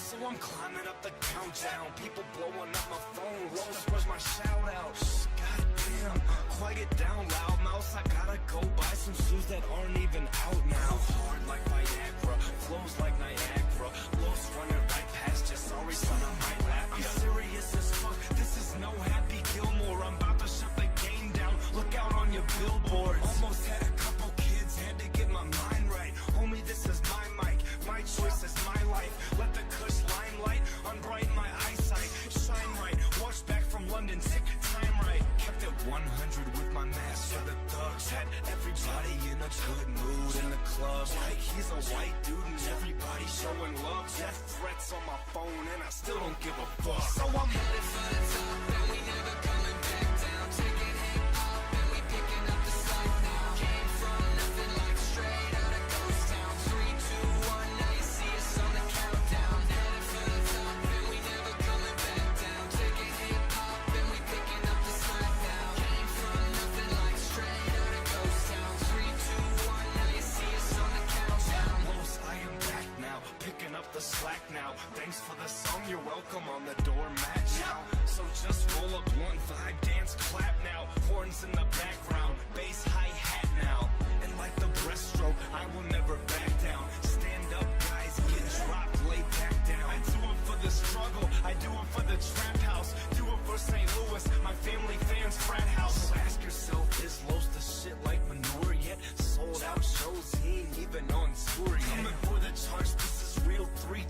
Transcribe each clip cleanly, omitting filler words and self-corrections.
So I'm climbing up the countdown, people blowing up my phone. Rose, where's my shout out? Goddamn, quiet it down, loud mouse. I gotta go buy some shoes that aren't even out now. Hard like Viagra, flows like Niagara. Los running right past you, sorry son, I might laugh. I'm serious as fuck, this is no Happy Gilmore. I'm about to shut the game down, look out on your billboards. Almost had a couple kids, had to get my mind right. Homie, this is my mic, my choice is my life. Let the kush limelight unbrighten my eyesight. Shine right, watch back from London, sick time right. Kept it 100 with my mask for the thugs. Had everybody in a good mood in the club. Like he's a white dude and everybody showing love. Death threats on my phone and I still don't give a fuck. So I'm headed for the top and we never coming back down. Taking hip hop and we picking up the slack now. Came from nothing like straight out of ghost town. 3, 2, 1, now you see us on the countdown. Headed for the top and we never coming back down. Taking hip hop and we picking up the slack now. Came from nothing like straight out of ghost town. 3, 2, 1, now you see us on the countdown. Los, I am back now, picking up the slack now. Thanks for the song, you're welcome on the doormat now. So just roll up one vibe, dance, clap now. Horns in the background, bass, hi-hat now. And like the breaststroke, I will never back down. Stand up, guys, get dropped, lay back down. I do it for the struggle, I do it for the trap house. Do it for St. Louis, my family fans, frat house. So ask yourself, is Los the shit like manure yet? Sold out shows, he ain't even on tour yet. Coming for the charge, this is real 3, 2,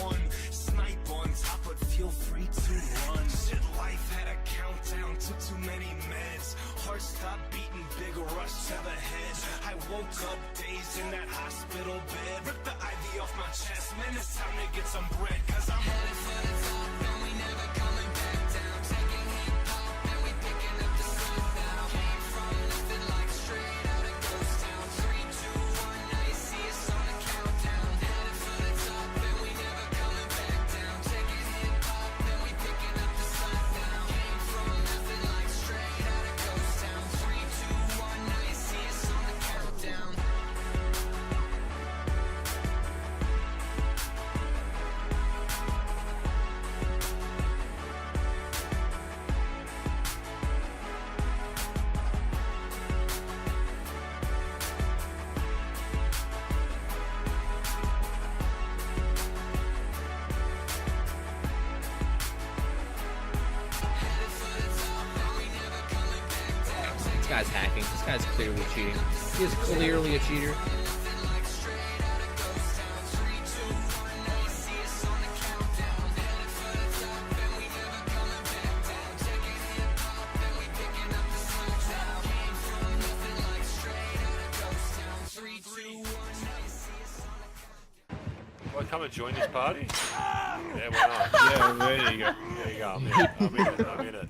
1. Snipe on top, but feel free to run. Shit, life had a countdown, took too many meds. Heart stopped beating, big rush to the head. I woke up dazed in that hospital bed. Ripped the IV off my chest, man, it's time to get some bread. Cause I'm headed for the top and we never coming back down. Taking hip hop and we picking up the slack now. Came from nothing like straight out of ghost town. 3, 2, 1, now you see us on the countdown. Headed for the top and we never coming back down. Taking hip hop and we picking up the slack now. Came from nothing like straight out of ghost town. 3, 2, 1, now you see us on the countdown. This guy's hacking. This guy's clearly cheating. He is clearly a cheater. Well, come and join this party? Yeah, why not? Yeah, there you go. There you go. I'm in it.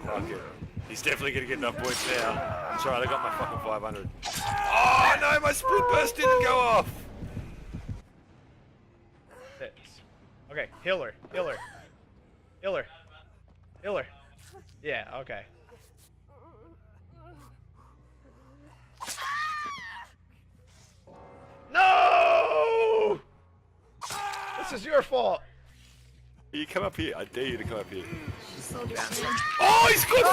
Fuck it. He's definitely going to get enough points now. It's alright, I got my fucking 500. Oh no, my sprint burst didn't go off! Okay, heal her. Yeah, okay. No! This is your fault. You come up here. I dare you to come up here. Slow down. Oh, he's got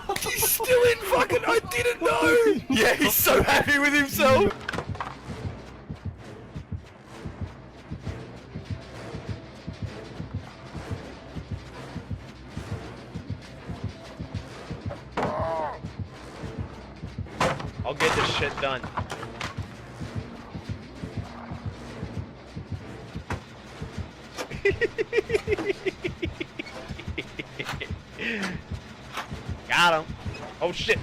fucking... He's still in fucking... I didn't know! Yeah, he's so happy with himself! I'll get this shit done. Got him. Oh shit.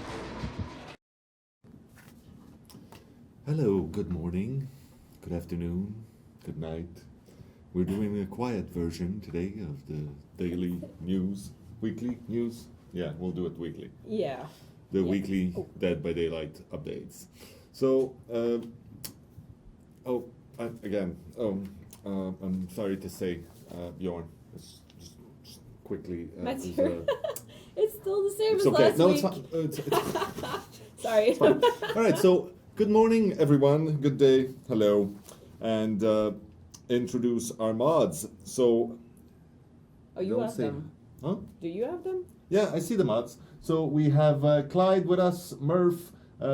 Hello, good morning, good afternoon, good night. We're doing a quiet version today of the daily news, weekly news. Yeah, we'll do it weekly. Yeah. The weekly Dead by Daylight updates. So, I'm sorry to say, Bjorn, just quickly. Mathieu. It's still the same It's as okay. last No, week. it's fine. Sorry. It's fine. All right, so good morning, everyone. Good day. Hello. And introduce our mods. So, Oh, you don't have say- them. huh? Do you have them? Yeah, I see the mods. So we have Clyde with us, Murph,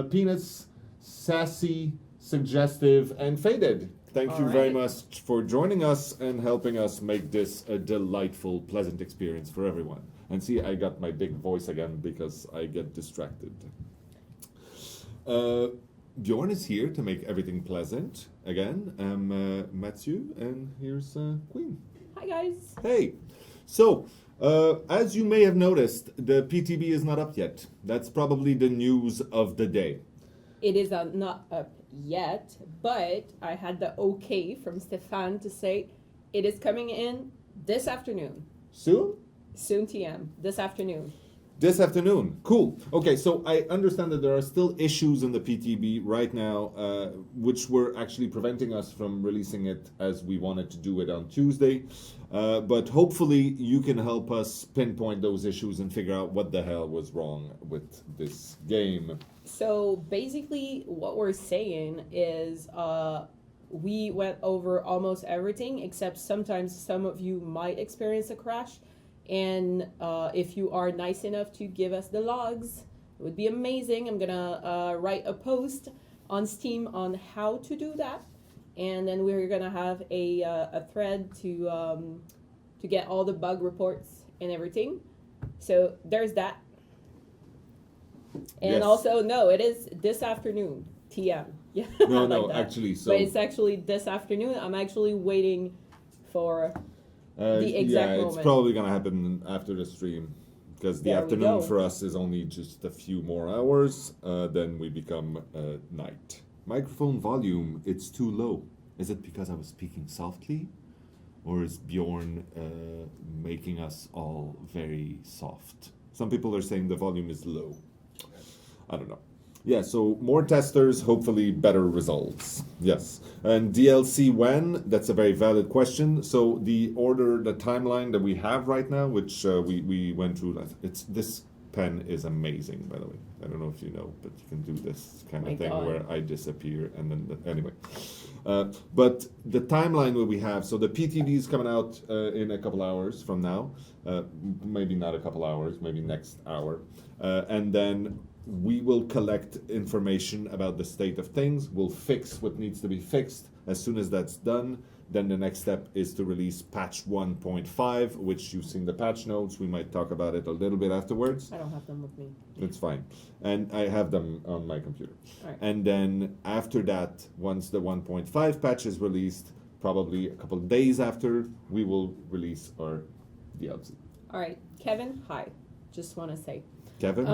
Peanuts, Sassy, Suggestive, and Faded. Thank you very Alright. much for joining us and helping us make this a delightful, pleasant experience for everyone. And see, I got my big voice again because I get distracted. Bjorn is here to make everything pleasant. Again, I'm Mathieu, and here's Queen. Hi, guys. Hey, so as you may have noticed, the PTB is not up yet. That's probably the news of the day. It is not up yet, but I had the okay from Stefan to say it is coming in this afternoon. Soon? Soon TM. This afternoon. This afternoon. Cool. Okay, so I understand that there are still issues in the PTB right now, which were actually preventing us from releasing it as we wanted to do it on Tuesday. But hopefully you can help us pinpoint those issues and figure out what the hell was wrong with this game. So basically, what we're saying is we went over almost everything, except sometimes some of you might experience a crash. And if you are nice enough to give us the logs, it would be amazing. I'm gonna write a post on Steam on how to do that, and then we're gonna have a thread to get all the bug reports and everything. So there's that. And Yes. also, no, it is this afternoon, TM. Yeah. No, I like no, that. actually, so... But it's actually this afternoon. I'm actually waiting for the exact yeah, it's moment. probably gonna happen after the stream, because the There we afternoon go. for us is only just a few more hours. Then we become night. Microphone volume, it's too low. Is it because I was speaking softly, or is Bjorn making us all very soft? Some people are saying the volume is low. I don't know. Yeah, so more testers, hopefully better results. Yes. And DLC when? That's a very valid question. So the order, the timeline that we have right now, which we went through, this pen is amazing, by the way. I don't know if you know, but you can do this kind My of thing God. where I disappear and then, anyway. But the timeline that we have, so the PTB is coming out in a couple hours from now. Maybe not a couple hours, maybe next hour. And then we will collect information about the state of things. We'll fix what needs to be fixed. As soon as that's done, then the next step is to release patch 1.5, which you've seen the patch notes. We might talk about it a little bit afterwards. I don't have them with me. It's fine. And I have them on my computer. All right. And then after that, once the 1.5 patch is released, probably a couple of days after, we will release our DLC. All right, Kevin. Hi. Just want to say. Kevin?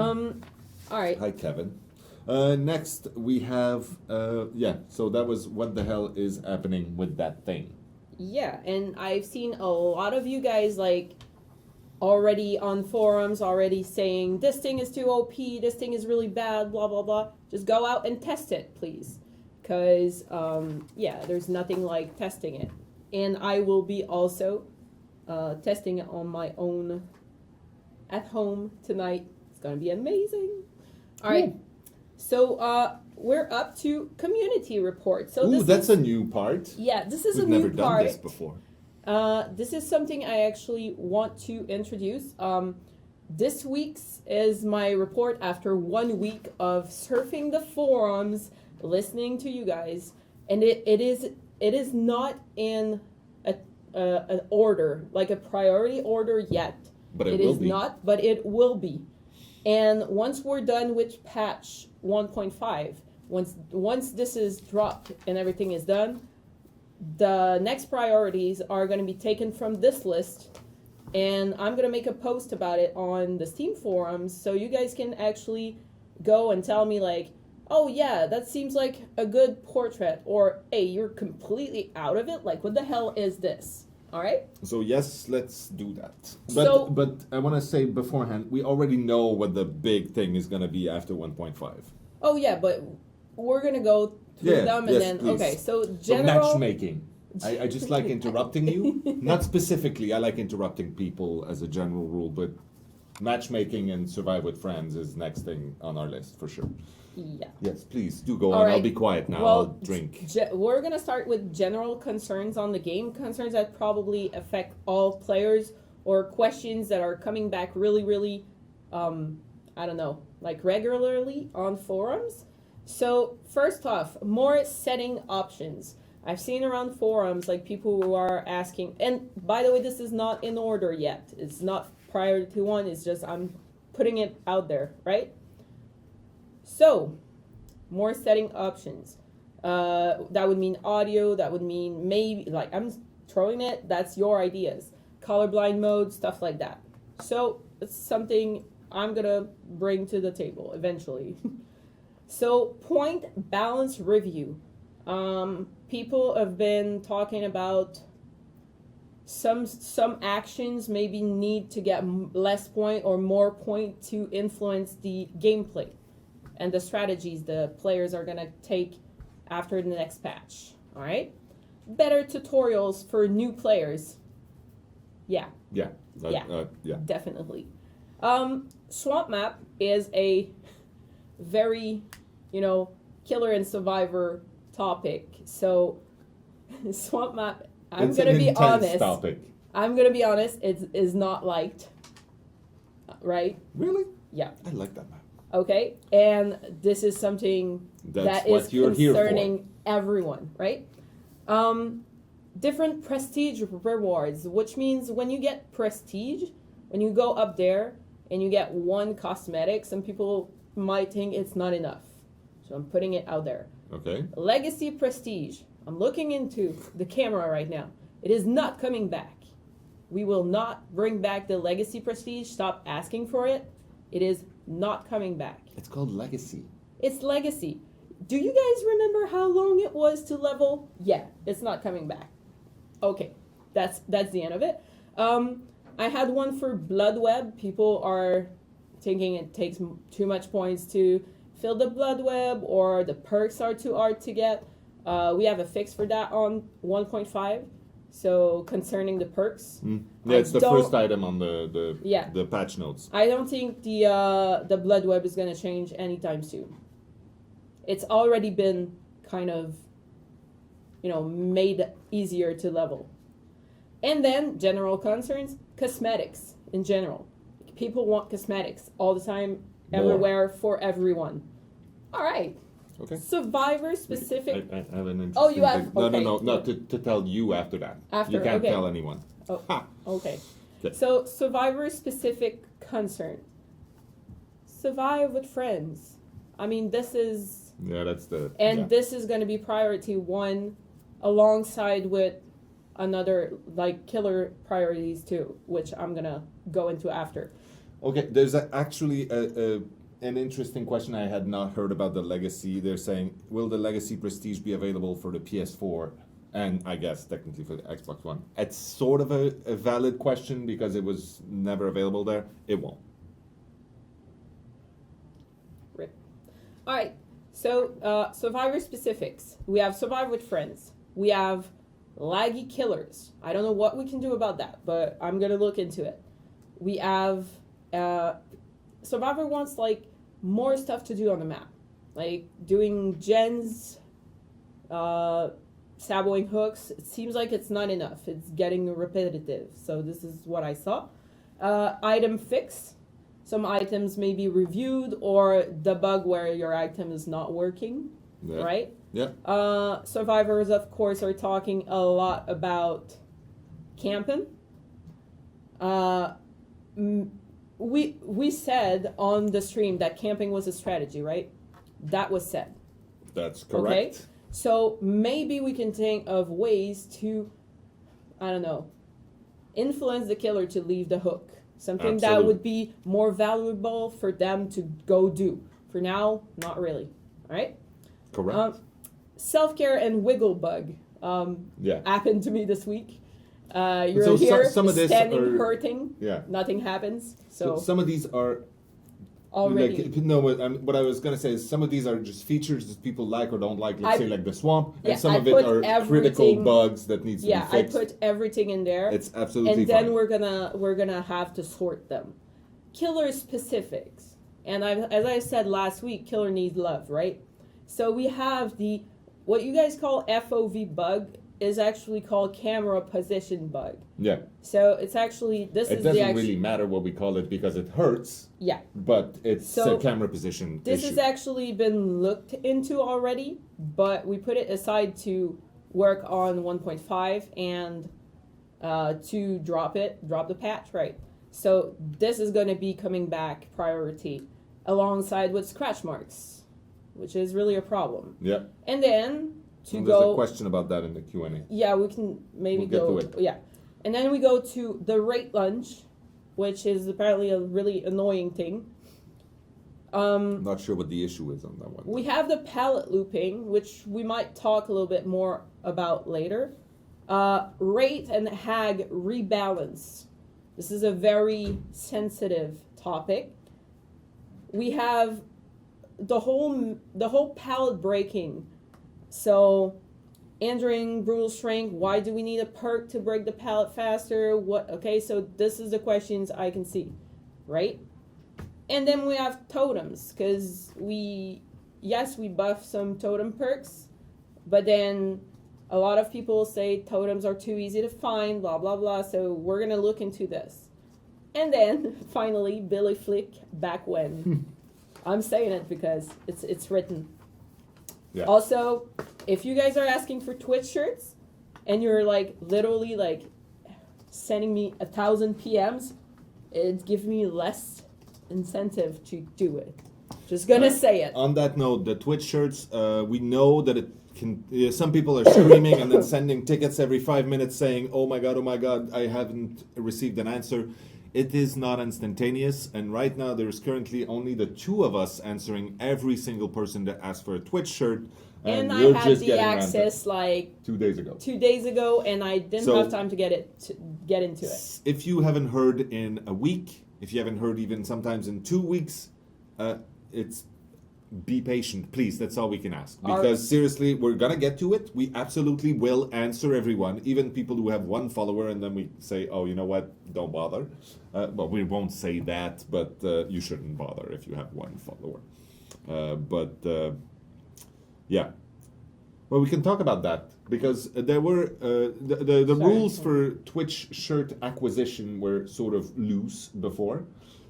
All right. Hi, Kevin. Next, we have, so that was what the hell is happening with that thing. Yeah, and I've seen a lot of you guys like already on forums already saying this thing is too OP, this thing is really bad, blah blah blah. Just go out and test it, please, because there's nothing like testing it. And I will be also testing it on my own at home tonight. It's gonna be amazing. All right, so we're up to community report. So Ooh, this that's is, a new part. yeah, this is We've a new never done part. this before. This is something I actually want to introduce. This week's is my report after 1 week of surfing the forums, listening to you guys, and it is not in an order, like a priority order yet. But it It will is be. not, but it will be. And once we're done with patch 1.5, once this is dropped and everything is done, the next priorities are going to be taken from this list, and I'm going to make a post about it on the Steam forums, so you guys can actually go and tell me like, oh yeah, that seems like a good portrait, or hey, you're completely out of it, like what the hell is this? All right? So yes, let's do that. So- But I want to say beforehand, we already know what the big thing is going to be after 1.5. Oh yeah, but we're going to go through Yeah, them, and yes, then please. okay, so So general matchmaking. I just like interrupting you. Not specifically, I like interrupting people as a general rule, but matchmaking and survive with friends is next thing on our list for sure. Yeah. Yes, please do go All on. right. I'll be quiet now. Well, I'll drink. We're gonna start with general concerns on the game, concerns that probably affect all players, or questions that are coming back really, I don't know, like regularly on forums. So first off, more setting options. I've seen around forums like people who are asking, and by the way, this is not in order yet. It's not priority one. It's just I'm putting it out there, right? So, more setting options. That would mean audio. That would mean maybe, like, I'm throwing it. That's your ideas. Colorblind mode, stuff like that. So, it's something I'm going to bring to the table eventually. So, point balance review. People have been talking about some actions maybe need to get less point or more point to influence the gameplay and the strategies the players are going to take after the next patch. All right? Better tutorials for new players. Yeah. Yeah. Yeah. Definitely. Swamp map is a very, killer and survivor topic. So, swamp map, I'm going to be honest. Topic. I'm going to be honest, it is not liked. Right? Really? Yeah. I like that map. Okay, and this is something that is concerning everyone, right? Different prestige rewards, which means when you get prestige, when you go up there and you get one cosmetic, some people might think it's not enough. So I'm putting it out there. Okay. Legacy prestige. I'm looking into the camera right now. It is not coming back. We will not bring back the legacy prestige. Stop asking for it. It is not coming back. It's called Legacy. It's legacy. Do you guys remember how long it was to level? Yeah, it's not coming back. Okay, that's the end of it. I had one for Blood Web. People are thinking it takes too much points to fill the Blood Web, or the perks are too hard to get. We have a fix for that on 1.5. So concerning the perks, yeah, it's the first item on the patch notes. I don't think the Blood Web is going to change anytime soon. It's already been kind of, made easier to level. And then general concerns, cosmetics in general. People want cosmetics all the time, everywhere, for everyone. All right. Okay. Survivor specific. I have an interesting Oh, you have. thing. Okay. No. To tell you after that. After, you can't okay. tell anyone. Oh, Ha! okay. Okay. So survivor specific concern. Survive with friends. I mean, this is. Yeah, that's the. And yeah. this is going to be priority one, alongside with another killer priorities too, which I'm gonna go into after. Okay, there's actually an interesting question I had not heard about the Legacy. They're saying, will the Legacy Prestige be available for the PS4 and I guess technically for the Xbox One? It's sort of a valid question because it was never available there. It won't. Rip. All right. So survivor specifics. We have survive with friends. We have laggy killers. I don't know what we can do about that, but I'm gonna look into it. We have survivor wants more stuff to do on the map, like doing gens, saboing hooks. It seems like it's not enough. It's getting repetitive. So this is what I saw. Item fix. Some items may be reviewed or debug where your item is not working, Yeah. right? Yeah. Survivors, of course, are talking a lot about camping. We said on the stream that camping was a strategy, right? That was said. That's correct. Okay? So maybe we can think of ways to, I don't know, influence the killer to leave the hook. Something that would be more valuable for them to go do. For now, not really. All right? Correct. Self-care and wiggle bug happened to me this week. You're So here some of this standing are- hurting. Yeah. Nothing happens. So some of these are already. What I was gonna say is some of these are just features that people like or don't like. Let's say like the swamp, Yeah, and some I of it put are critical everything- bugs that needs to Yeah, be I fixed. put everything in there. It's absolutely and then fine. we're gonna have to sort them. killer specifics. And as I said last week, killer needs love, right? So we have what you guys call FOV bug is actually called camera position bug. Yeah. So it's actually, It doesn't really matter what we call it because it hurts. Yeah. But it's a camera position This issue. has actually been looked into already, but we put it aside to work on 1.5 and to drop the patch, right? So this is going to be coming back priority alongside with scratch marks, which is really a problem. Yeah. And then There's a question about that in the Q&A. Yeah, we can maybe We'll go. get to it. Yeah. And then we go to the rate lunge, which is apparently a really annoying thing. I'm not sure what the issue is on that one. We have the pallet looping, which we might talk a little bit more about later. Rate and hag rebalance. This is a very sensitive topic. We have the whole pallet breaking. So, entering brutal strength. Why do we need a perk to break the pallet faster? What? Okay, so this is the questions I can see, right? And then we have totems, because we buff some totem perks, but then a lot of people say totems are too easy to find, blah, blah, blah. So we're going to look into this. And then, finally, Billy Flick, back when. I'm saying it because it's written. Yeah. Also, if you guys are asking for Twitch shirts, and you're like literally like sending me 1,000 PMs, it gives me less incentive to do it. Just gonna say it. On that note, the Twitch shirts, we know that it can. Some people are screaming and then sending tickets every 5 minutes saying, oh my god, I haven't received an answer." It is not instantaneous, and right now there is currently only the 2 of us answering every single person that asked for a Twitch shirt. And I we're had just the getting around to access like 2 days ago. 2 days ago, and I didn't So- have time to get into it. If you haven't heard in a week, if you haven't heard even sometimes in 2 weeks, be patient, please. That's all we can ask. Because seriously, we're gonna get to it. We absolutely will answer everyone, even people who have 1 follower, and then we say, "Oh, you know what? Don't bother." Well, we won't say that, but you shouldn't bother if you have 1 follower. Yeah. Well, we can talk about that because there were the rules for Twitch shirt acquisition were sort of loose before.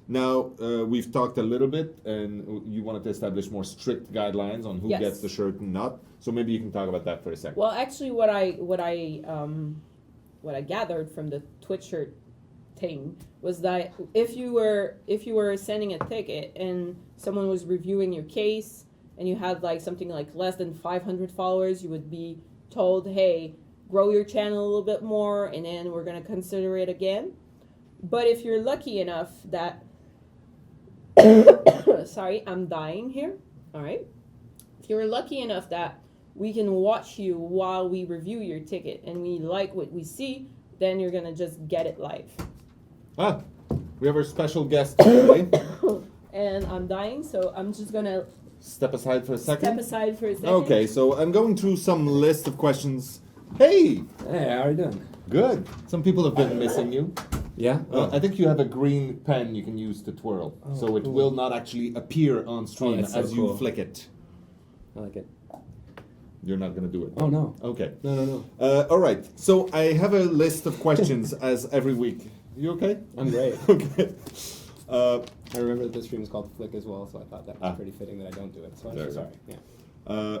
Now we've talked a little bit, and you wanted to establish more strict guidelines on who gets the shirt and not. So maybe you can talk about that for a second. Well, actually, what I gathered from the Twitch shirt thing was that if you were sending a ticket and someone was reviewing your case and you had like something like less than 500 followers, you would be told, "Hey, grow your channel a little bit more, and then we're gonna consider it again." But if you're lucky enough that sorry, I'm dying here. All right. If you're lucky enough that we can watch you while we review your ticket and we like what we see, then you're gonna just get it live. Ah, we have our special guest today. And I'm dying, so I'm just gonna Step aside for a second. step aside for a second. Okay, so I'm going through some list of questions. Hey, Hey, how are you doing? good. Some people have been missing you. Yeah? I think you have a green pen you can use to twirl, so it cool. will not actually appear on stream that's so as you cool. flick it. I like it. You're not going to do it. Oh, no. Okay. No. All right. So I have a list of questions as every week. You okay? I'm great. Okay. I remember that this stream is called Flick as well, so I thought that was Ah. pretty fitting that I don't do it. So I'm There so you sorry. Yeah.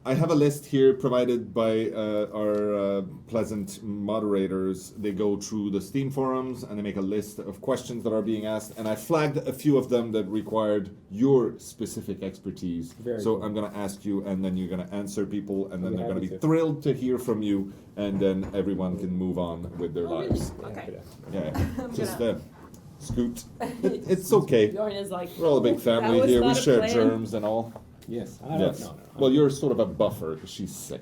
I have a list here provided by our pleasant moderators. They go through the Steam forums and they make a list of questions that are being asked. And I flagged a few of them that required your specific expertise. Very so cool. I'm going to ask you, and then you're going to answer people, and then I'll be they're going to happy be to. thrilled to hear from you, and then everyone can move on with their Oh, really? lives. Okay. Yeah, just scoot. It's okay. Jordan is like, We're all a big family that was here. We not a share plan. germs and all. Yes. Yes. No. Well, you're sort of a buffer because she's sick.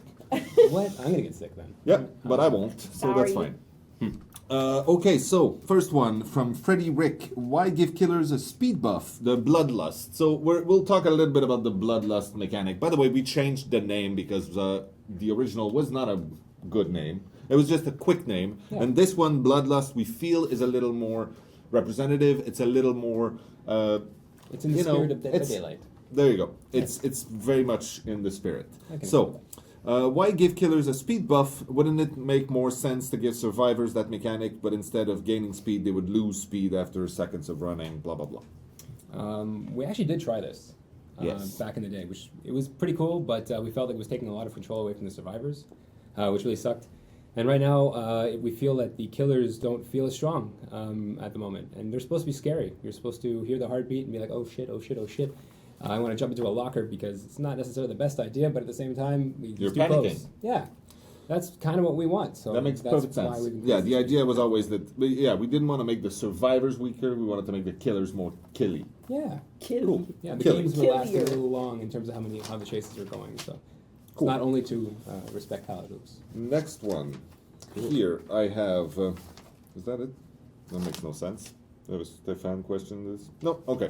What? I'm gonna get sick then. Yeah, but I won't, so that's Sorry. fine. Okay, so first one from Freddie Rick. Why give killers a speed buff? The Bloodlust. So we'll talk a little bit about the Bloodlust mechanic. By the way, we changed the name because the original was not a good name. It was just a quick name. Yeah. And this one, Bloodlust, we feel is a little more representative. It's a little more. It's in the you know, spirit of Dead by it's- Daylight. There you go. It's very much in the spirit. I can So, why give killers a speed buff? Wouldn't it make more sense to give survivors that mechanic, but instead of gaining speed, they would lose speed after seconds of running? Blah blah blah. We actually did try this Yes. back in the day, which it was pretty cool, but we felt like it was taking a lot of control away from the survivors, which really sucked. And right now, we feel that the killers don't feel as strong at the moment, and they're supposed to be scary. You're supposed to hear the heartbeat and be like, oh shit, oh shit, oh shit. I want to jump into a locker because it's not necessarily the best idea, but at the same time, You're it's too panicking. close. Yeah, that's kind of what we want. So That makes that's perfect why sense. we've increased Yeah, the speed. idea was always that. We didn't want to make the survivors weaker. We wanted to make the killers more killy. Yeah, Cool. yeah. The Killing. games were lasting a Killier. little long in terms of how the chases are going. So Cool. it's not only to respect how it looks. Next one. Here I have. Is that it? That makes no sense. That was Stefan question this. No. Okay.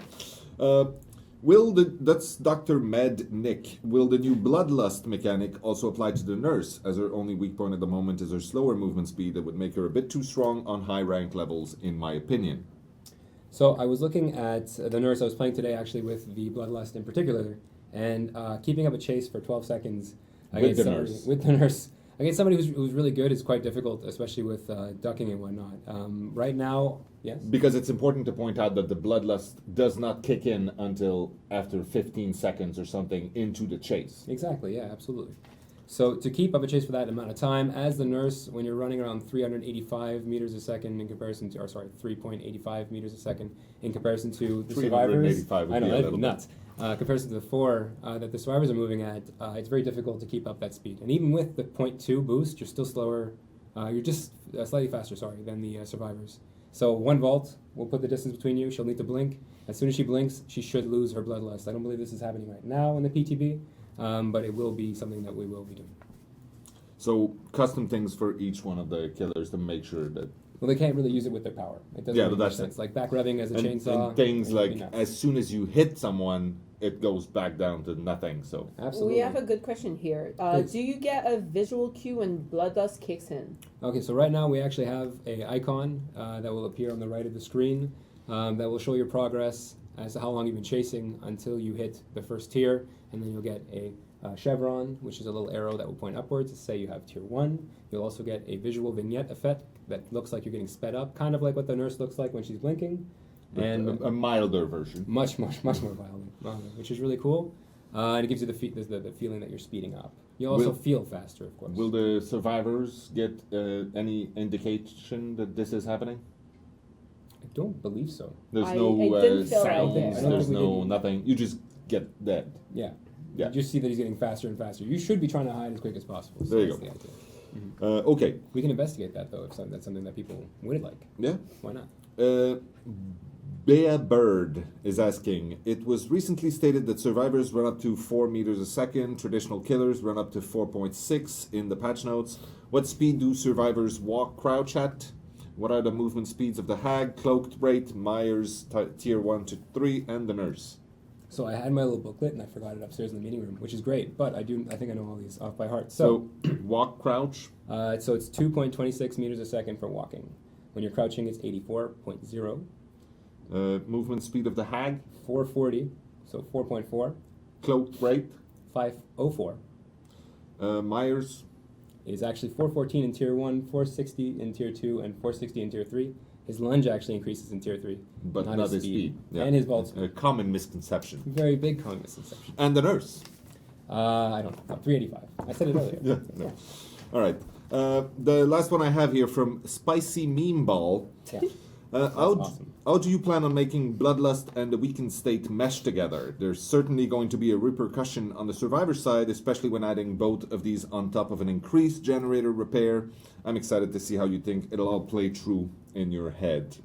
That's Dr. Med Nick. Will the new Bloodlust mechanic also apply to the nurse, as her only weak point at the moment is her slower movement speed that would make her a bit too strong on high rank levels, in my opinion? So I was looking at the nurse I was playing today, actually with the Bloodlust in particular, and keeping up a chase for 12 seconds With the somebody, nurse. with the nurse against somebody who's really good is quite difficult, especially with ducking and whatnot. Right now, yes. Because it's important to point out that the Bloodlust does not kick in until after 15 seconds or something into the chase. Exactly, yeah, absolutely. So to keep up a chase for that amount of time, as the nurse, when you're running around 385 meters a second in comparison to, 3.85 meters a second in comparison to the survivors. 385 would I know, be a that'd little be nuts. Comparison to the 4 that the survivors are moving at, it's very difficult to keep up that speed. And even with the 0.2 boost, you're still slower. You're just slightly faster, than the survivors. So 1 vault will put the distance between you. She'll need to blink. As soon as she blinks, she should lose her Bloodlust. I don't believe this is happening right now in the PTB. But it will be something that we will be doing. So custom things for each one of the killers to make sure that. Well, they can't really use it with their power. It doesn't Yeah, make but much that's sense. it. Like back revving as a And, chainsaw. and things it would like be nuts. as soon as you hit someone, it goes back down to nothing. So Absolutely. We have a good question here. Please. Do you get a visual cue when Bloodlust kicks in? Okay, so right now we actually have a icon that will appear on the right of the screen that will show your progress as to how long you've been chasing until you hit the first tier, and then you'll get a chevron, which is a little arrow that will point upwards to say you have tier 1. You'll also get a visual vignette effect that looks like you're getting sped up, kind of like what the nurse looks like when she's blinking, and a milder version. much more violent, which is really cool. And it gives you the feeling that you're speeding up. You also Will- feel faster, of course. Will the survivors get any indication that this is happening? I don't believe so. There's I no didn't feel like sounds. it. I don't There's think we no did. nothing. You just get dead. Yeah. Yeah. You just see that he's getting faster and faster. You should be trying to hide as quick as possible. So There you that's go. the idea. Okay. We can investigate that though if that's something that people would like. Yeah. Why not? Bea Bird is asking, it was recently stated that survivors run up to 4 meters a second, traditional killers run up to 4.6 in the patch notes. What speed do survivors walk crouch at? What are the movement speeds of the Hag, Cloaked Wraith, Myers, tier 1 to 3, and the Nurse? So I had my little booklet and I forgot it upstairs in the meeting room, which is great, but I think I know all these off by heart. So, walk crouch, So it's 2.26 meters a second for walking. When you're crouching, it's 84.0. movement speed of the Hag, 440, so 4.4. Cloaked Wraith, 504 Myers, is actually 414 in tier 1, 460 in tier 2, and 460 in tier 3. His lunge actually increases in tier 3, but not his speed. Yeah. And his vault speed. A common misconception. Very big common misconception. And the Nurse. I don't know. 385. I said it earlier. Yeah, no. All right. The last one I have here from Spicy Meme Ball. Yeah. How awesome. do you plan on making Bloodlust and the Weakened State mesh together? There's certainly going to be a repercussion on the survivor side, especially when adding both of these on top of an increased generator repair. I'm excited to see how you think it'll all play through in your head.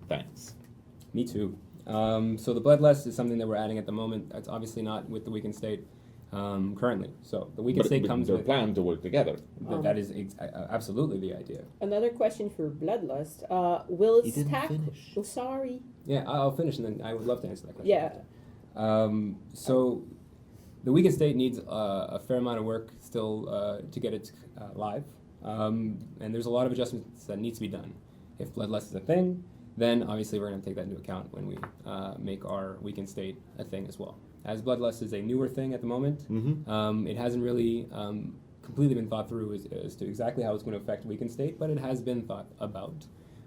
Thanks. Me too. So the Bloodlust is something that we're adding at the moment. That's obviously not with the Weakened State currently. So the Weakened State comes their with... plan to work together. That is absolutely the idea. Another question for Bloodlust. Will He it didn't stack? finish. Oh, sorry. Yeah, I'll finish and then I would love to answer that question. Yeah. So the Weakened State needs a fair amount of work still to get it live. And there's a lot of adjustments that need to be done. If Bloodlust is a thing, then obviously we're going to take that into account when we make our weakened state a thing as well. As Bloodlust is a newer thing at the moment, it hasn't really completely been thought through as to exactly how it's going to affect weakened state, but it has been thought about.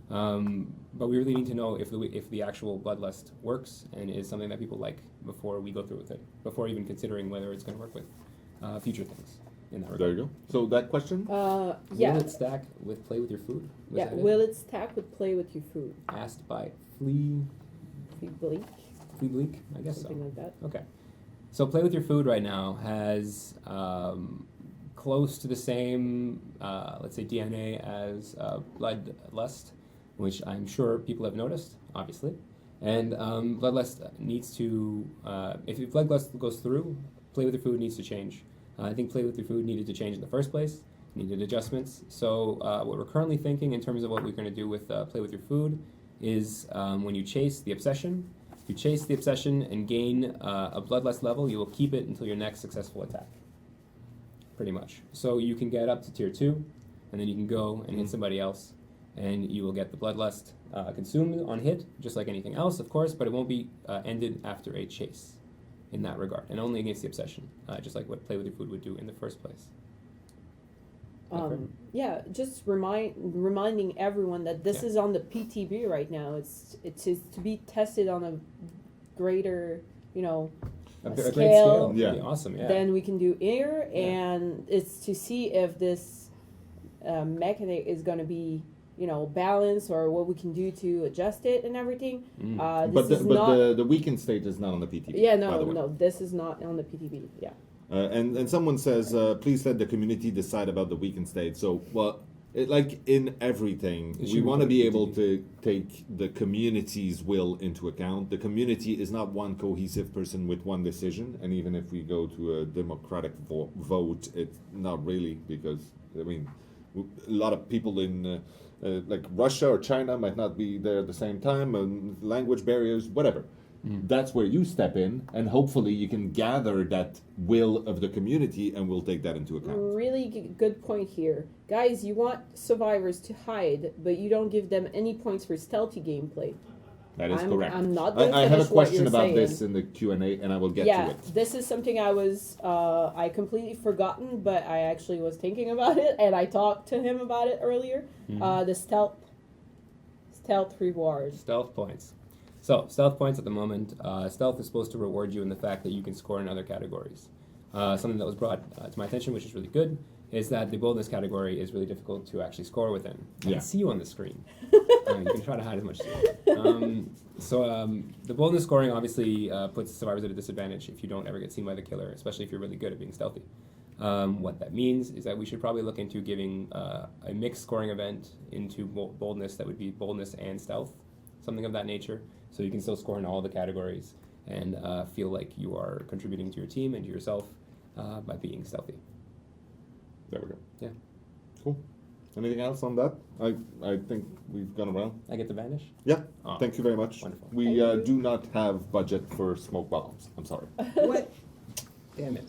But we really need to know if the actual Bloodlust works and is something that people like before we go through with it, before even considering whether it's going to work with future things in that regard. There you go. So that question? Yeah. Will it stack with play with your food? Was Yeah. that it? Will it stack with play with your food? Asked by Flea Bleak, Bleak, I guess something so. like that. Okay. So play with your food right now has close to the same, let's say, DNA as Bloodlust, which I'm sure people have noticed, obviously. And Bloodlust needs to, if Bloodlust goes through, play with your food needs to change. I think play with your food needed to change in the first place, needed adjustments. So what we're currently thinking in terms of what we're going to do with play with your food is when you chase the obsession, if you chase the obsession and gain a Bloodlust level, you will keep it until your next successful attack. Pretty much. So you can get up to tier 2, and then you can go and hit somebody else, and you will get the Bloodlust consumed on hit, just like anything else, of course, but it won't be ended after a chase in that regard, and only against the obsession, just like what play with your food would do in the first place. Yeah, just reminding everyone that this is on the PTB right now. It's to be tested on a greater, A great scale. scale. Yeah. Pretty awesome, yeah. Then we can do air, and it's to see if this mechanism is going to be, balanced, or what we can do to adjust it and everything. But the weakened state is not on the PTB. Yeah, by the way. no, this is not on the PTB. Yeah. And someone says, please let the community decide about the weakened state. So, like in everything, It should we be want to put be in able PTB. to take the community's will into account. The community is not one cohesive person with one decision. And even if we go to a democratic vote, it's not really, because, a lot of people in like Russia or China might not be there at the same time, and language barriers, whatever. That's where you step in, and hopefully you can gather that will of the community, and we'll take that into account. Really good point here. Guys, you want survivors to hide, but you don't give them any points for stealthy gameplay. That is correct. I'm not going to I have a finish what question you're about saying. this in the Q&A, and I will get to it. This is something I completely forgotten, but I actually was thinking about it, and I talked to him about it earlier. The stealth rewards. Stealth points. So, stealth points at the moment. Stealth is supposed to reward you in the fact that you can score in other categories. Something that was brought to my attention, which is really good, is that the boldness category is really difficult to actually score within. I Yeah. can see you on the screen. You can try to hide as much as you want. The boldness scoring obviously puts survivors at a disadvantage if you don't ever get seen by the killer, especially if you're really good at being stealthy. What that means is that we should probably look into giving a mixed scoring event into boldness that would be boldness and stealth, something of that nature, so you can still score in all the categories and feel like you are contributing to your team and to yourself by being stealthy. There we go. Yeah. Cool. Anything else on that? I think we've gone around. I get to vanish? Yeah. Oh, Thank you very much. wonderful. We Thank you. do not have budget for smoke bombs. I'm sorry. What? Damn it.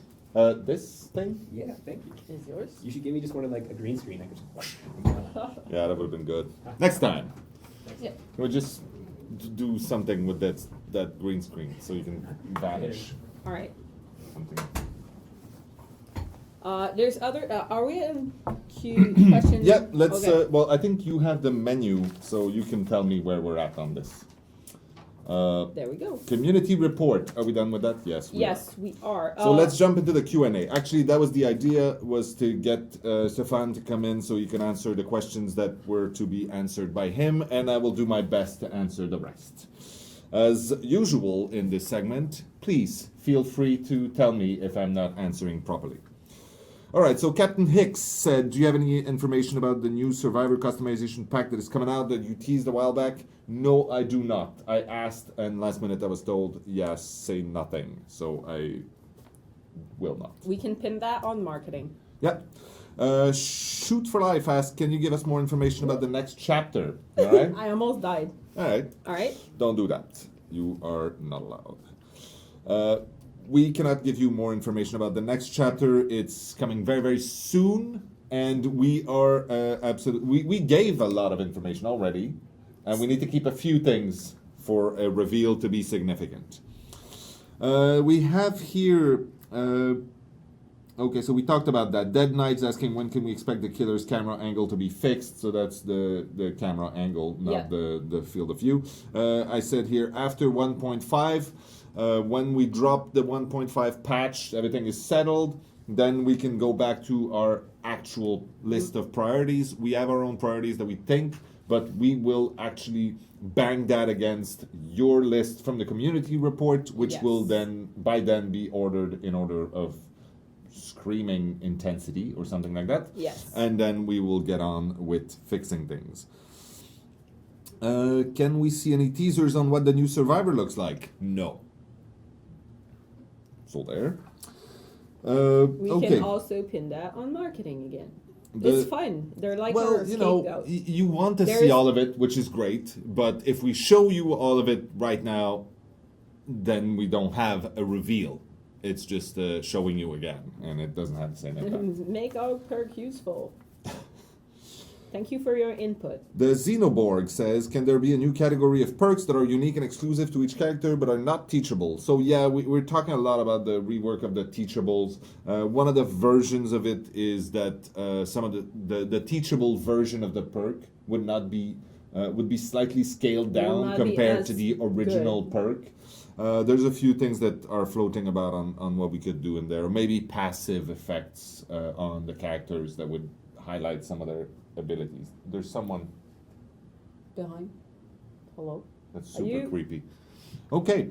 This thing? Yeah, thank you. Is yours? You should give me just one of like a green screen. I could just Yeah, that would have been good. Next time. Yeah. We'll just do something with that green screen so you can vanish. All right. Something. There's other. Are we in Q question? Yeah, let's. Okay. Well, I think you have the menu, so you can tell me where we're at on this. There we go. Community report. Are we done with that? Yes. Yes, we are. So let's jump into the Q&A. Actually, that was the idea, was to get Stefan to come in so he can answer the questions that were to be answered by him, and I will do my best to answer the rest. As usual in this segment, please feel free to tell me if I'm not answering properly. All right, so Captain Hicks said, do you have any information about the new Survivor customization pack that is coming out that you teased a while back? No, I do not. I asked, and last minute I was told, yes, say nothing. So I will not. We can pin that on marketing. Yep. Shoot for Life asked, can you give us more information about the next chapter? All right? I almost died. All right. All right. Don't do that. You are not allowed. We cannot give you more information about the next chapter. It's coming very, very soon. And we are absolutely... We gave a lot of information already. And we need to keep a few things for a reveal to be significant. We have here... okay, so we talked about that. Dead Knight's asking when can we expect the killer's camera angle to be fixed. So that's the camera angle, not the field of view. I said here after 1.5, when we drop the 1.5 patch, everything is settled. Then we can go back to our actual list of priorities. We have our own priorities that we think, but we will actually bang that against your list from the community report, which will then by then be ordered in order of screaming intensity or something like that. Yes. And then we will get on with fixing things. Can we see any teasers on what the new Survivor looks like? No. So there. We okay. can also pin that on marketing again. It's fun. They're like our scapegoat. You want to see all of it, which is great. But if we show you all of it right now, then we don't have a reveal. It's just showing you again, and it doesn't have the same impact. Make our perk useful. Thank you for your input. The Xenoborg says, can there be a new category of perks that are unique and exclusive to each character but are not teachable? So yeah, we're talking a lot about the rework of the teachables. One of the versions of it is that some of the teachable version of the perk would not be would be slightly scaled down compared to the original perk. There's a few things that are floating about on what we could do in there. Maybe passive effects on the characters that would highlight some of their abilities. There's someone behind. Hello. That's super creepy. Okay,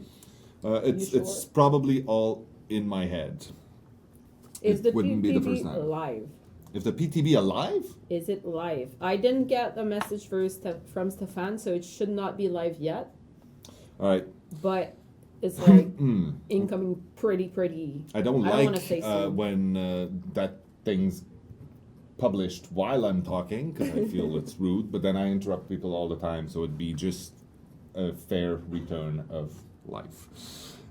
it's probably all in my head. Is the PTB live? Is the PTB alive? Is it live? I didn't get a message from Stefan, so it should not be live yet. All right. But it's like incoming pretty. I don't like when that thing's published while I'm talking, because I feel it's rude, but then I interrupt people all the time, so it'd be just a fair return of life.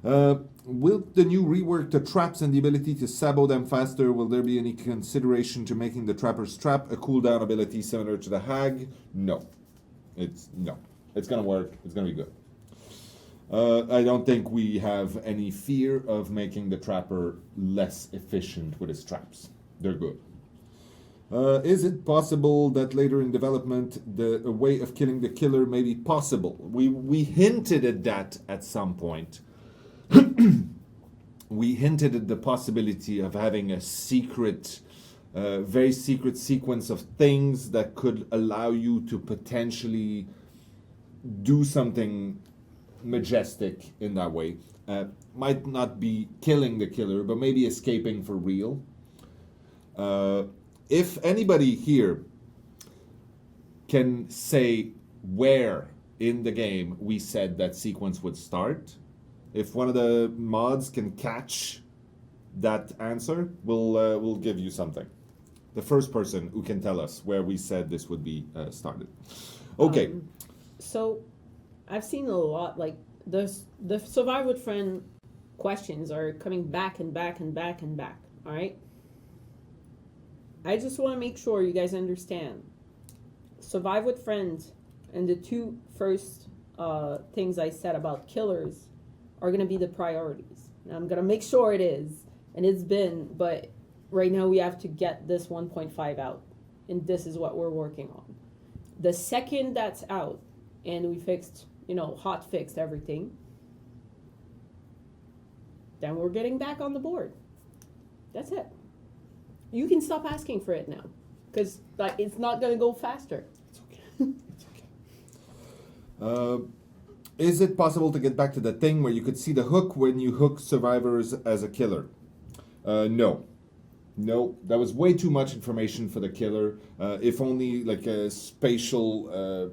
Will the new rework the traps and the ability to sabo them faster? Will there be any consideration to making the trapper's trap a cooldown ability similar to the hag? No. It's gonna work. It's gonna be good. I don't think we have any fear of making the trapper less efficient with his traps. They're good. Is it possible that later in development a way of killing the killer may be possible? We hinted at that at some point. We hinted at the possibility of having a secret, very secret sequence of things that could allow you to potentially do something majestic in that way. Might not be killing the killer, but maybe escaping for real. If anybody here can say where in the game we said that sequence would start, if one of the mods can catch that answer, we'll give you something. The first person who can tell us where we said this would be started. Okay. So I've seen a lot, like the Survive with Friend questions are coming back and back and back and back. All right. I just want to make sure you guys understand. Survive with Friends and the two first things I said about killers are going to be the priorities. And I'm going to make sure it is. And it's been, but right now we have to get this 1.5 out. And this is what we're working on. The second that's out and we fixed, hot fixed everything, then we're getting back on the board. That's it. You can stop asking for it now, because it's not going to go faster. It's okay. It's okay. Is it possible to get back to the thing where you could see the hook when you hook survivors as a killer? No. No, that was way too much information for the killer. If only like a spatial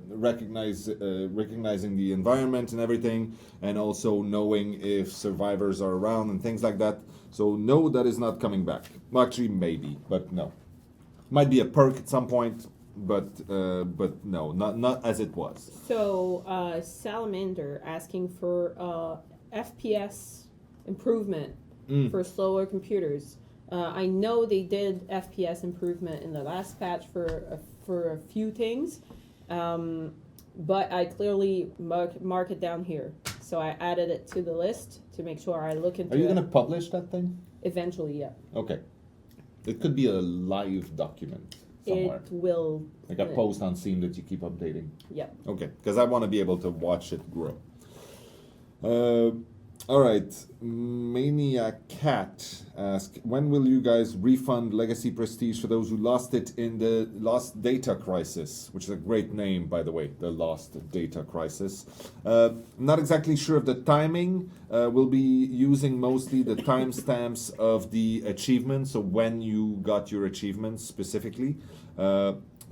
recognizing the environment and everything, and also knowing if survivors are around and things like that. So no, that is not coming back. Well, actually, maybe, but no. Might be a perk at some point, but no, not as it was. So Salamander asking for FPS improvement for slower computers. I know they did FPS improvement in the last patch for a few things. but I clearly mark it down here. So I added it to the list to make sure I look into Are you it. going to publish that thing? Eventually, yeah. Okay. It could be a live document somewhere. It will. Like a post on Steam that you keep updating. Yeah. Okay, because I want to be able to watch it grow. All right, Maniac Cat asks, when will you guys refund Legacy Prestige for those who lost it in the Lost Data Crisis, which is a great name, by the way, the Lost Data Crisis. I'm not exactly sure of the timing. We'll be using mostly the timestamps of the achievements, so when you got your achievements specifically.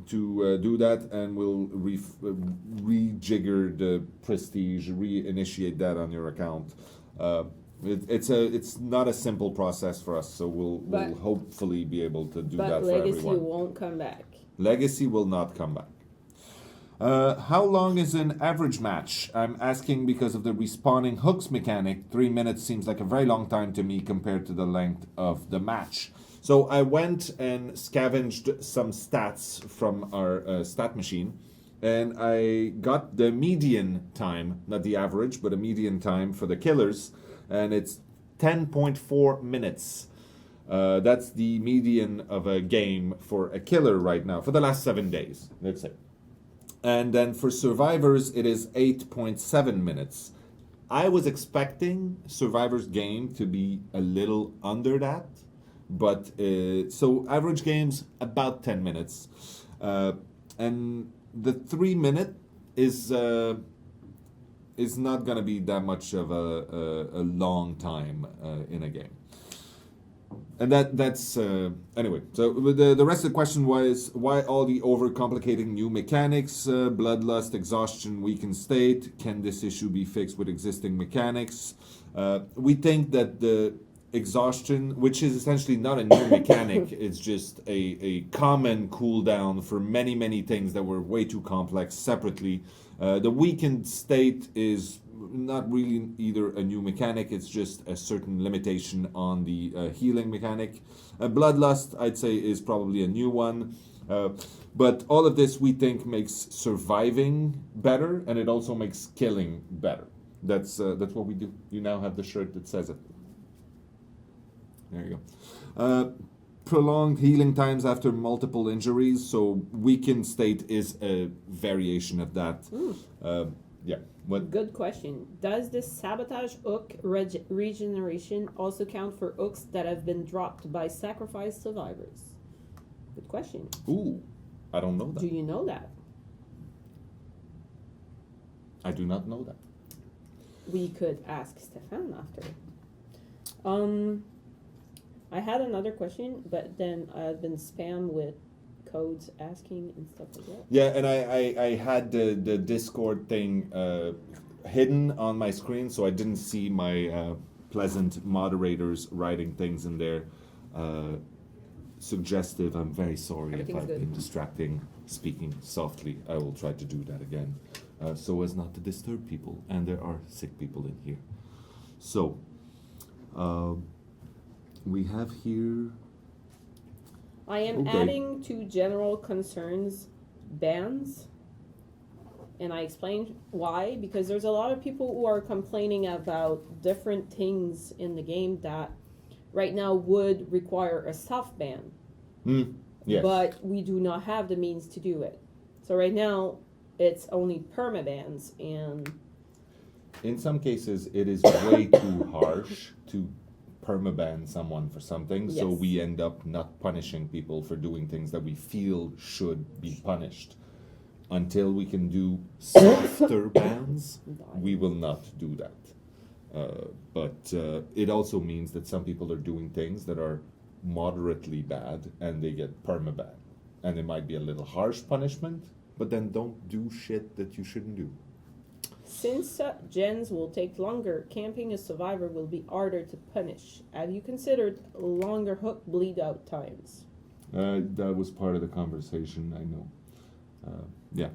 To do that, and we'll rejigger the prestige, reinitiate that on your account. It's not a simple process for us, so we'll hopefully be able to do that for everyone. But Legacy won't come back. Legacy will not come back. How long is an average match? I'm asking because of the respawning hooks mechanic. 3 minutes seems like a very long time to me compared to the length of the match. So I went and scavenged some stats from our stat machine, and I got the median time, not the average, but a median time for the killers, and it's 10.4 minutes. That's the median of a game for a killer right now, for the last 7 days, let's say. And then for survivors, it is 8.7 minutes. I was expecting Survivor's game to be a little under that. But so average games about 10 minutes, and the 3 minute is not gonna be that much of a long time in a game, and that's anyway. So the rest of the question was why all the overcomplicating new mechanics, bloodlust, exhaustion, weakened state. Can this issue be fixed with existing mechanics? We think that the exhaustion, which is essentially not a new mechanic, it's just a common cooldown for many things that were way too complex separately. The weakened state is not really either a new mechanic, it's just a certain limitation on the healing mechanic. Bloodlust, I'd say, is probably a new one. But all of this we think makes surviving better, and it also makes killing better. That's what we do. You now have the shirt that says it. There you go. Prolonged healing times after multiple injuries. So weakened state is a variation of that. Yeah. What? Good question. Does the sabotage hook regeneration also count for hooks that have been dropped by sacrificed survivors? Good question. Ooh, I don't know that. Do you know that? I do not know that. We could ask Stefan after. I had another question, but then I've been spammed with codes asking and stuff like that. Yeah, and I had the Discord thing hidden on my screen, so I didn't see my pleasant moderators writing things in there. Suggestive. I'm very sorry if I've been distracting, speaking softly. I will try to do that again, so as not to disturb people. And there are sick people in here. So, we have here... I am adding to general concerns bans, and I explained why, because there's a lot of people who are complaining about different things in the game that right now would require a soft ban. Yes. But we do not have the means to do it. So right now, it's only permabans, and... In some cases, it is way too harsh to permaban someone for something, so we end up not punishing people for doing things that we feel should be punished. Until we can do softer bans, we will not do that. But it also means that some people are doing things that are moderately bad and they get permaban. And it might be a little harsh punishment, but then don't do shit that you shouldn't do. Since gens will take longer, camping a survivor will be harder to punish. Have you considered longer hook bleed out times? That was part of the conversation, I know. Yeah.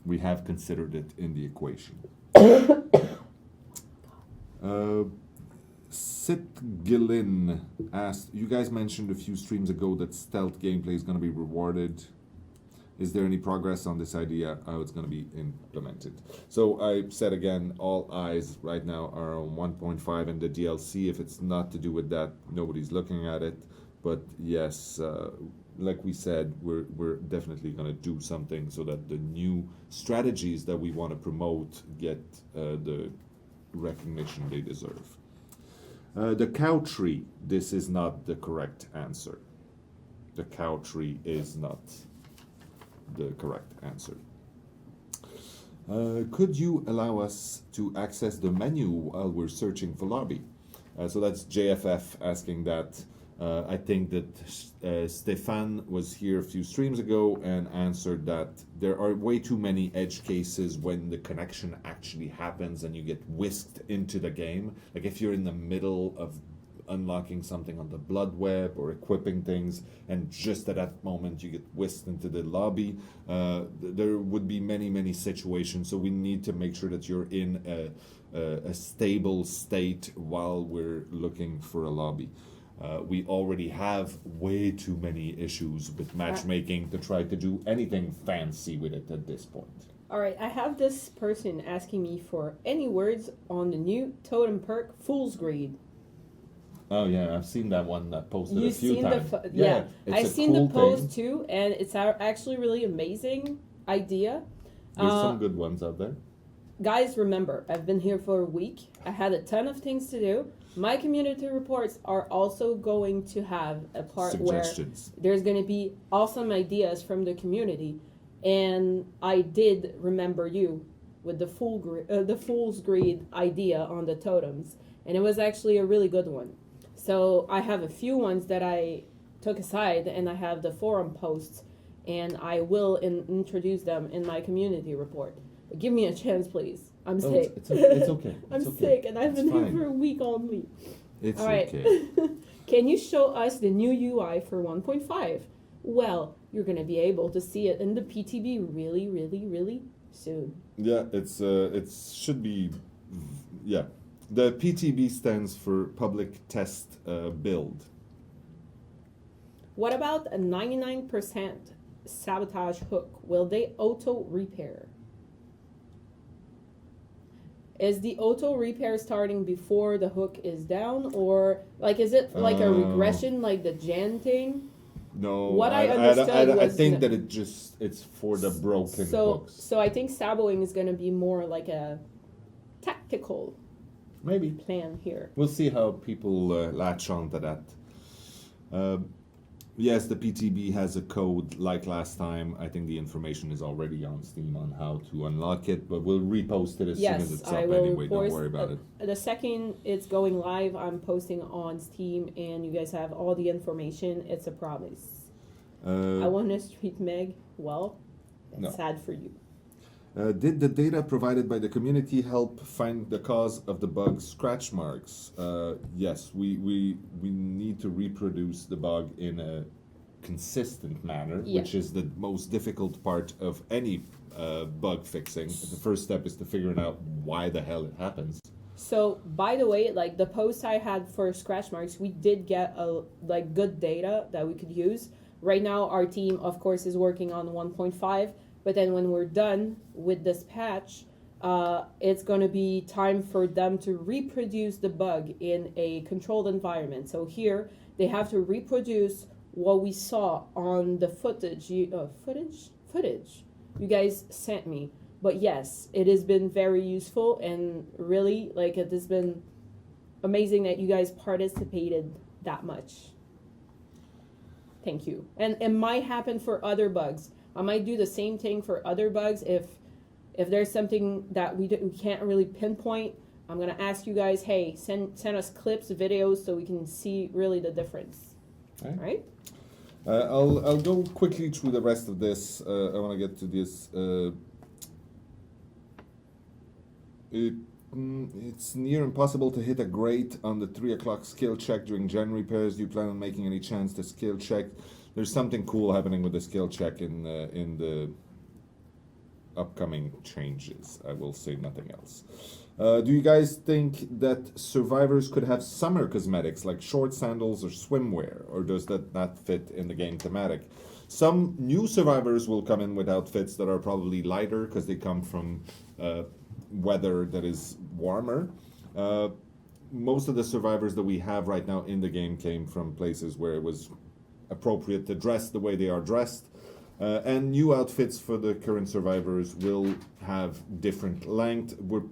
We have considered it in the equation. Sitgillin asked, you guys mentioned a few streams ago that stealth gameplay is going to be rewarded. Is there any progress on this idea, how it's going to be implemented? So I said again, all eyes right now are on 1.5 and the DLC. If it's not to do with that, nobody's looking at it. But yes, like we said, we're definitely going to do something so that the new strategies that we want to promote get the recognition they deserve. The cow tree, this is not the correct answer. The cow tree is not the correct answer. Could you allow us to access the menu while we're searching for lobby? So that's JFF asking that. I think that Stefan was here a few streams ago and answered that there are way too many edge cases when the connection actually happens and you get whisked into the game. Like if you're in the middle of unlocking something on the blood web or equipping things, and just at that moment you get whisked into the lobby, there would be many situations. So we need to make sure that you're in a stable state while we're looking for a lobby. We already have way too many issues with matchmaking to try to do anything fancy with it at this point. All right, I have this person asking me for any words on the new totem perk, Fool's Greed. Oh yeah, I've seen that one posted You've a few seen times. Yeah, it's I've a seen cool the post thing. too, and it's actually really amazing idea. There's some good ones out there. Guys, remember, I've been here for a week. I had a ton of things to do. My community reports are also going to have a part where there's going to be awesome ideas from the community. And I did remember you with the Fool's Greed idea on the totems. And it was actually a really good one. So I have a few ones that I took aside, and I have the forum posts, and I will introduce them in my community report. But give me a chance, please. I'm sick. It's okay. I'm sick, and I've been here for a week only. It's All right. okay. Can you show us the new UI for 1.5? Well, you're going to be able to see it in the PTB really soon. Yeah, it should be. Yeah, the PTB stands for Public Test Build. What about a 99% sabotage hook? Will they auto repair? Is the auto repair starting before the hook is down, or like is it like a regression like the Jan thing? No, What I understood I was think that it's for the broken hooks. So I think saboing is going to be more like a tactical Maybe plan here. we'll see how people latch on to that. Yes, the PTB has a code like last time. I think the information is already on Steam on how to unlock it, but we'll repost it as soon as it's up anyway. Don't worry about it. The second it's going live, I'm posting on Steam, and you guys have all the information. It's a promise. I want to street Meg. Well, that's No. sad for you. Did the data provided by the community help find the cause of the bug scratch marks? Yes, we need to reproduce the bug in a consistent manner, Yeah. which is the most difficult part of any bug fixing. The first step is to figuring out why the hell it happens. So, by the way, like the post I had for scratch marks, we did get good data that we could use. Right now, our team, of course, is working on 1.5. But then when we're done with this patch, it's going to be time for them to reproduce the bug in a controlled environment. So here, they have to reproduce what we saw on the footage you guys sent me. But yes, it has been very useful, and really, like, it has been amazing that you guys participated that much. Thank you. And it might happen for other bugs. I might do the same thing for other bugs. If there's something that we can't really pinpoint, I'm gonna ask you guys, hey, send us clips, videos, so we can see really the difference. All right? I'll go quickly through the rest of this. I want to get to this. It's near impossible to hit a grade on the 3 o'clock skill check during gen repairs. Do you plan on making any chance to skill check? There's something cool happening with the skill check in the upcoming changes. I will say nothing else. Do you guys think that survivors could have summer cosmetics like short sandals or swimwear, or does that not fit in the game thematic? Some new survivors will come in with outfits that are probably lighter because they come from weather that is warmer. Most of the survivors that we have right now in the game came from places where it was appropriate to dress the way they are dressed. And new outfits for the current survivors will have different length. We're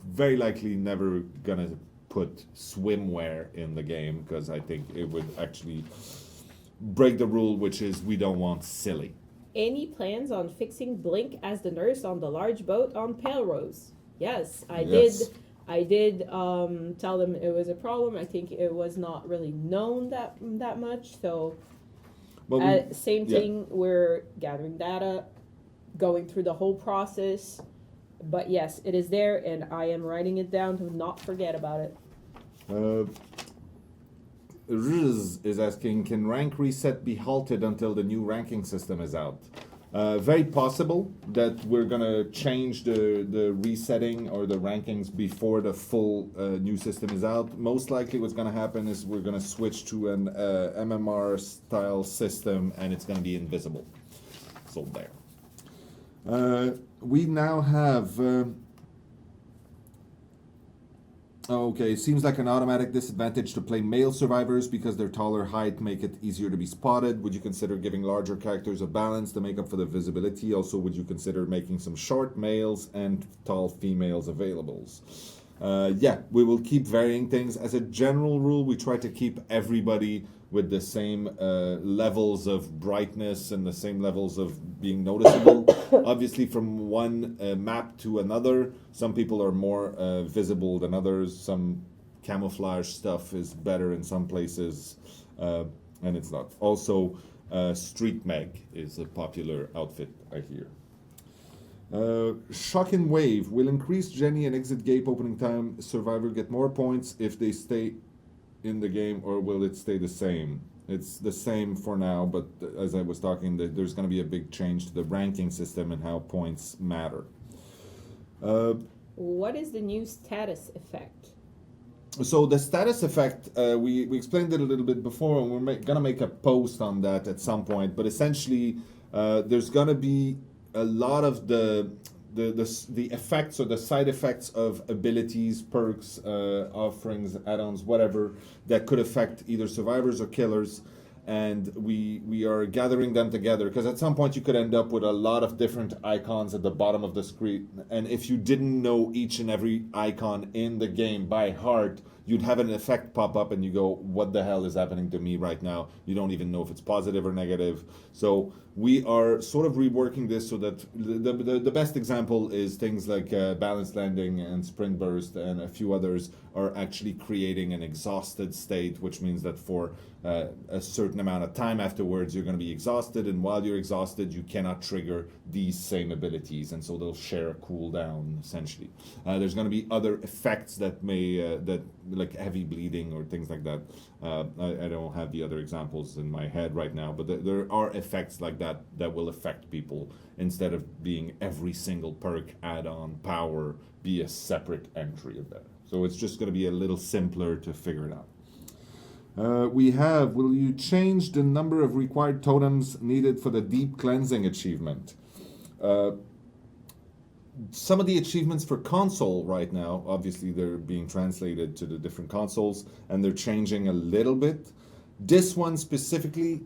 very likely never gonna put swimwear in the game because I think it would actually break the rule, which is we don't want silly. Any plans on fixing Blink as the nurse on the large boat on Pelrose? Yes, I Yes. did. I did tell them it was a problem. I think it was not really known that much. So, But same yeah. thing. We're gathering data, going through the whole process. But yes, it is there, and I am writing it down to not forget about it. Riz is asking, can rank reset be halted until the new ranking system is out? Very possible that we're gonna change the resetting or the rankings before the full new system is out. Most likely what's gonna happen is we're gonna switch to an MMR style system and it's gonna be invisible. So there. We now have okay, seems like an automatic disadvantage to play male survivors because their taller height make it easier to be spotted. Would you consider giving larger characters a balance to make up for the visibility? Also, would you consider making some short males and tall females available? Yeah, we will keep varying things. As a general rule, we try to keep everybody with the same levels of brightness and the same levels of being noticeable. Obviously, from one map to another, some people are more visible than others. Some camouflage stuff is better in some places, and it's not. Also, Street Meg is a popular outfit, I hear. Shocking Wave will increase Jenny and exit gate opening time. Survivor get more points if they stay in the game, or will it stay the same? It's the same for now, but as I was talking, there's going to be a big change to the ranking system and how points matter. What is the new status effect? So the status effect, we explained it a little bit before, and we're going to make a post on that at some point, but essentially there's going to be a lot of the effects or the side effects of abilities, perks, offerings, add-ons, whatever, that could affect either survivors or killers. And we are gathering them together because at some point you could end up with a lot of different icons at the bottom of the screen. And if you didn't know each and every icon in the game by heart, you'd have an effect pop up and you go, what the hell is happening to me right now? You don't even know if it's positive or negative. So we are sort of reworking this so that the best example is things like Balanced Landing and Spring Burst and a few others are actually creating an exhausted state, which means that for a certain amount of time afterwards, you're going to be exhausted, and while you're exhausted, you cannot trigger these same abilities, and so they'll share a cooldown, essentially. There's going to be other effects that may, like heavy bleeding or things like that. I don't have the other examples in my head right now, but there are effects like that that will affect people instead of being every single perk, add-on, power, be a separate entry of that. So it's just going to be a little simpler to figure it out. Will you change the number of required totems needed for the deep cleansing achievement? Some of the achievements for console right now, obviously they're being translated to the different consoles and they're changing a little bit. This one specifically,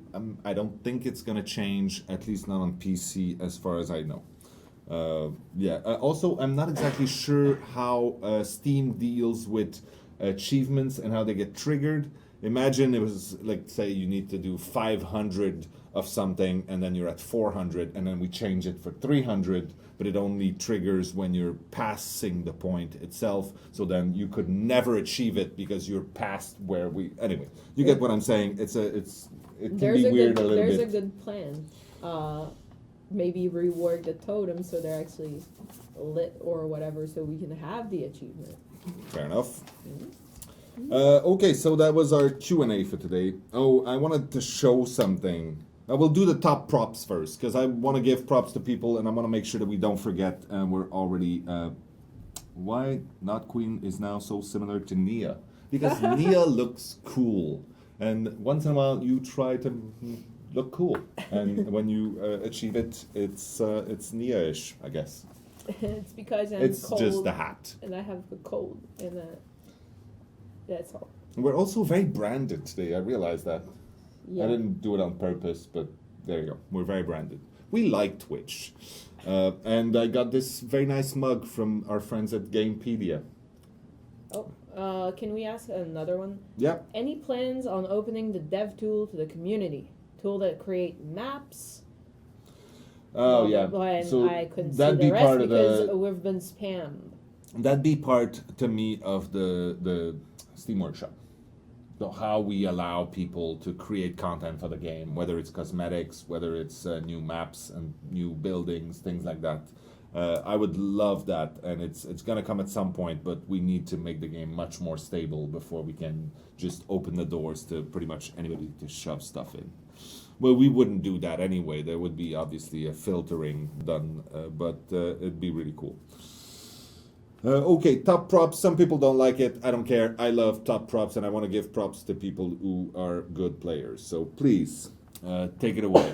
I don't think it's going to change, at least not on PC as far as I know. Also, I'm not exactly sure how Steam deals with achievements and how they get triggered. Imagine it was like, say you need to do 500 of something and then you're at 400 and then we change it for 300, but it only triggers when you're passing the point itself. So then you could never achieve it because you're past where we, anyway, you get what I'm saying. It can be weird a little bit. There's a good plan. Maybe rework the totem so they're actually lit or whatever so we can have the achievement. Fair enough. Okay, so that was our Q&A for today. Oh, I wanted to show something. I will do the top props first because I want to give props to people and I want to make sure that we don't forget. We're already... why Not Queen is now so similar to Nia? Because Nia looks cool. And once in a while you try to look cool. And when you achieve it, it's Nia-ish, I guess. It's because I'm It's cold. just the hat. And I have a cold, and that's all. We're also very branded today. I realized that. Yeah. I didn't do it on purpose, but there you go. We're very branded. We like Twitch. And I got this very nice mug from our friends at Gamepedia. Oh, can we ask another one? Yeah. Any plans on opening the dev tool to the community? Tool that create maps? Oh, yeah. And So I couldn't see that'd the be rest part of because the- we've been spammed. That'd be part, to me, of the Steam Workshop. So how we allow people to create content for the game, whether it's cosmetics, whether it's new maps and new buildings, things like that. I would love that, and it's gonna come at some point, but we need to make the game much more stable before we can just open the doors to pretty much anybody to shove stuff in. Well, we wouldn't do that anyway. There would be obviously a filtering done, but it'd be really cool. Okay, top props. Some people don't like it. I don't care. I love top props, and I want to give props to people who are good players. So please, take it away.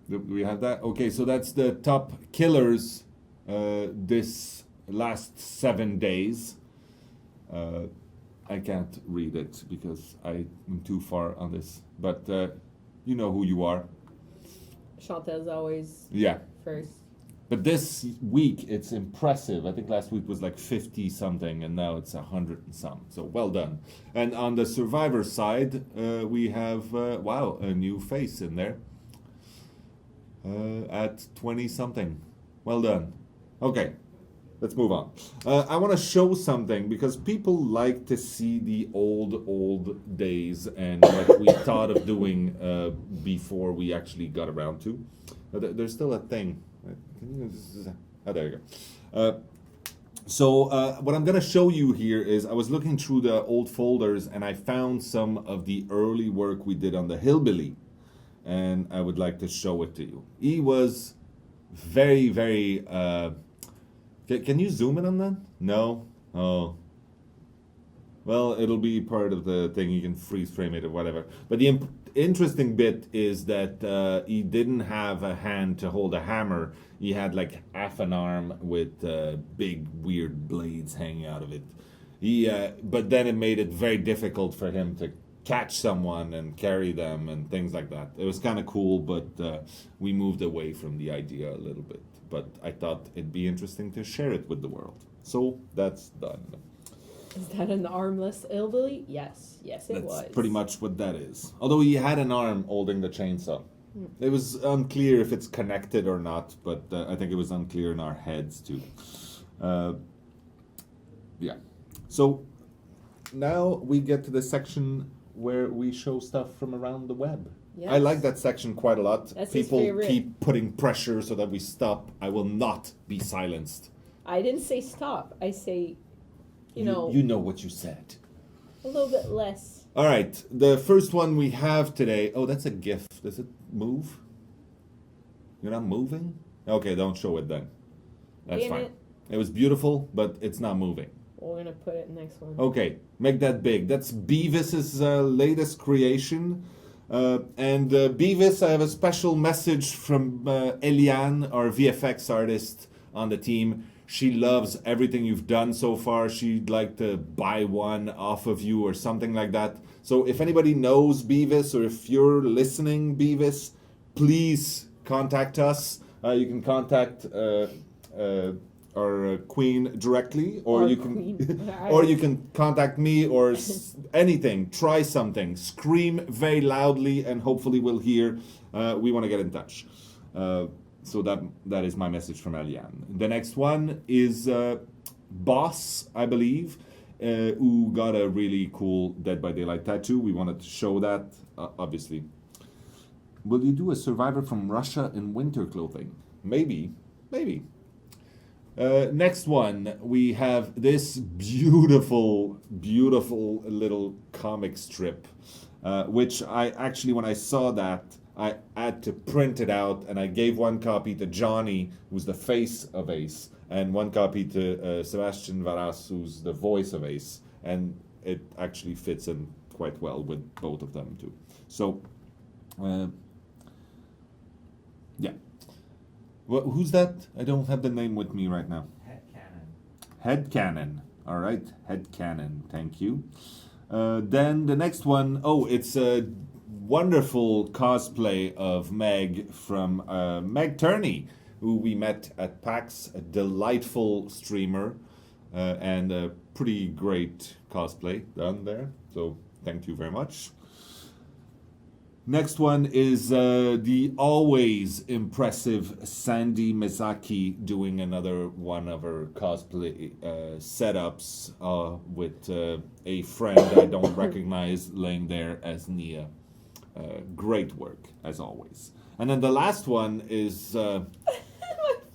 Do we have that? Okay, so that's the top killers this last 7 days. I can't read it because I am too far on this. But you know who you are. Chantel's always Yeah. first. But this week, it's impressive. I think last week was like 50 something, and now it's 100 and some. So well done. And on the survivor side, we have, wow, a new face in there. At 20 something. Well done. Okay, let's move on. I want to show something because people like to see the old days and what we thought of doing before we actually got around to. There's still a thing. Oh, there you go. So what I'm going to show you here is I was looking through the old folders and I found some of the early work we did on the Hillbilly. And I would like to show it to you. He was very, very... can you zoom in on that? No? Oh. Well, it'll be part of the thing. You can freeze frame it or whatever. But the interesting bit is that he didn't have a hand to hold a hammer. He had like half an arm with big weird blades hanging out of it. But then it made it very difficult for him to catch someone and carry them and things like that. It was kind of cool, but we moved away from the idea a little bit. But I thought it'd be interesting to share it with the world. So that's done. Is that an armless hillbilly? Yes. Yes, it was. That's pretty much what that is. Although he had an arm holding the chainsaw. It was unclear if it's connected or not, but I think it was unclear in our heads too. Yeah. So now we get to the section where we show stuff from around the web. Yes. I like that section quite a lot. That's his People favorite. keep putting pressure so that we stop. I will not be silenced. I didn't say stop. I say, you know, You know what you said. a little bit less. All right, the first one we have today. Oh, that's a GIF. Does it move? You're not moving? Okay, don't show it then. That's Damn fine. it. It was beautiful, but it's not moving. We're gonna put it next one. Okay, make that big. That's Beavis's latest creation. And Beavis, I have a special message from Eliane, our VFX artist on the team. She loves everything you've done so far. She'd like to buy one off of you or something like that. So if anybody knows Beavis or if you're listening, Beavis, please contact us. You can contact our queen directly, or Our you can, queen. or you can contact me or anything. Try something. Scream very loudly, and hopefully we'll hear. We want to get in touch. So that is my message from Eliane. The next one is Boss, I believe, who got a really cool Dead by Daylight tattoo. We wanted to show that, obviously. Will you do a survivor from Russia in winter clothing? Maybe. Next one, we have this beautiful little comic strip, which I actually, when I saw that, I had to print it out, and I gave one copy to Johnny, who's the face of Ace, and one copy to Sebastian Varas, who's the voice of Ace, and it actually fits in quite well with both of them too. So, yeah. Well, who's that? I don't have the name with me right now. Head Cannon. All right, Head Cannon. Thank you. Then the next one, it's a wonderful cosplay of Meg from Meg Turney, who we met at PAX, a delightful streamer, and a pretty great cosplay done there. So thank you very much. Next one is the always impressive Sandy Mizaki doing another one of her cosplay setups with a friend I don't recognize laying there as Nia. Great work, as always. And then the last one is... My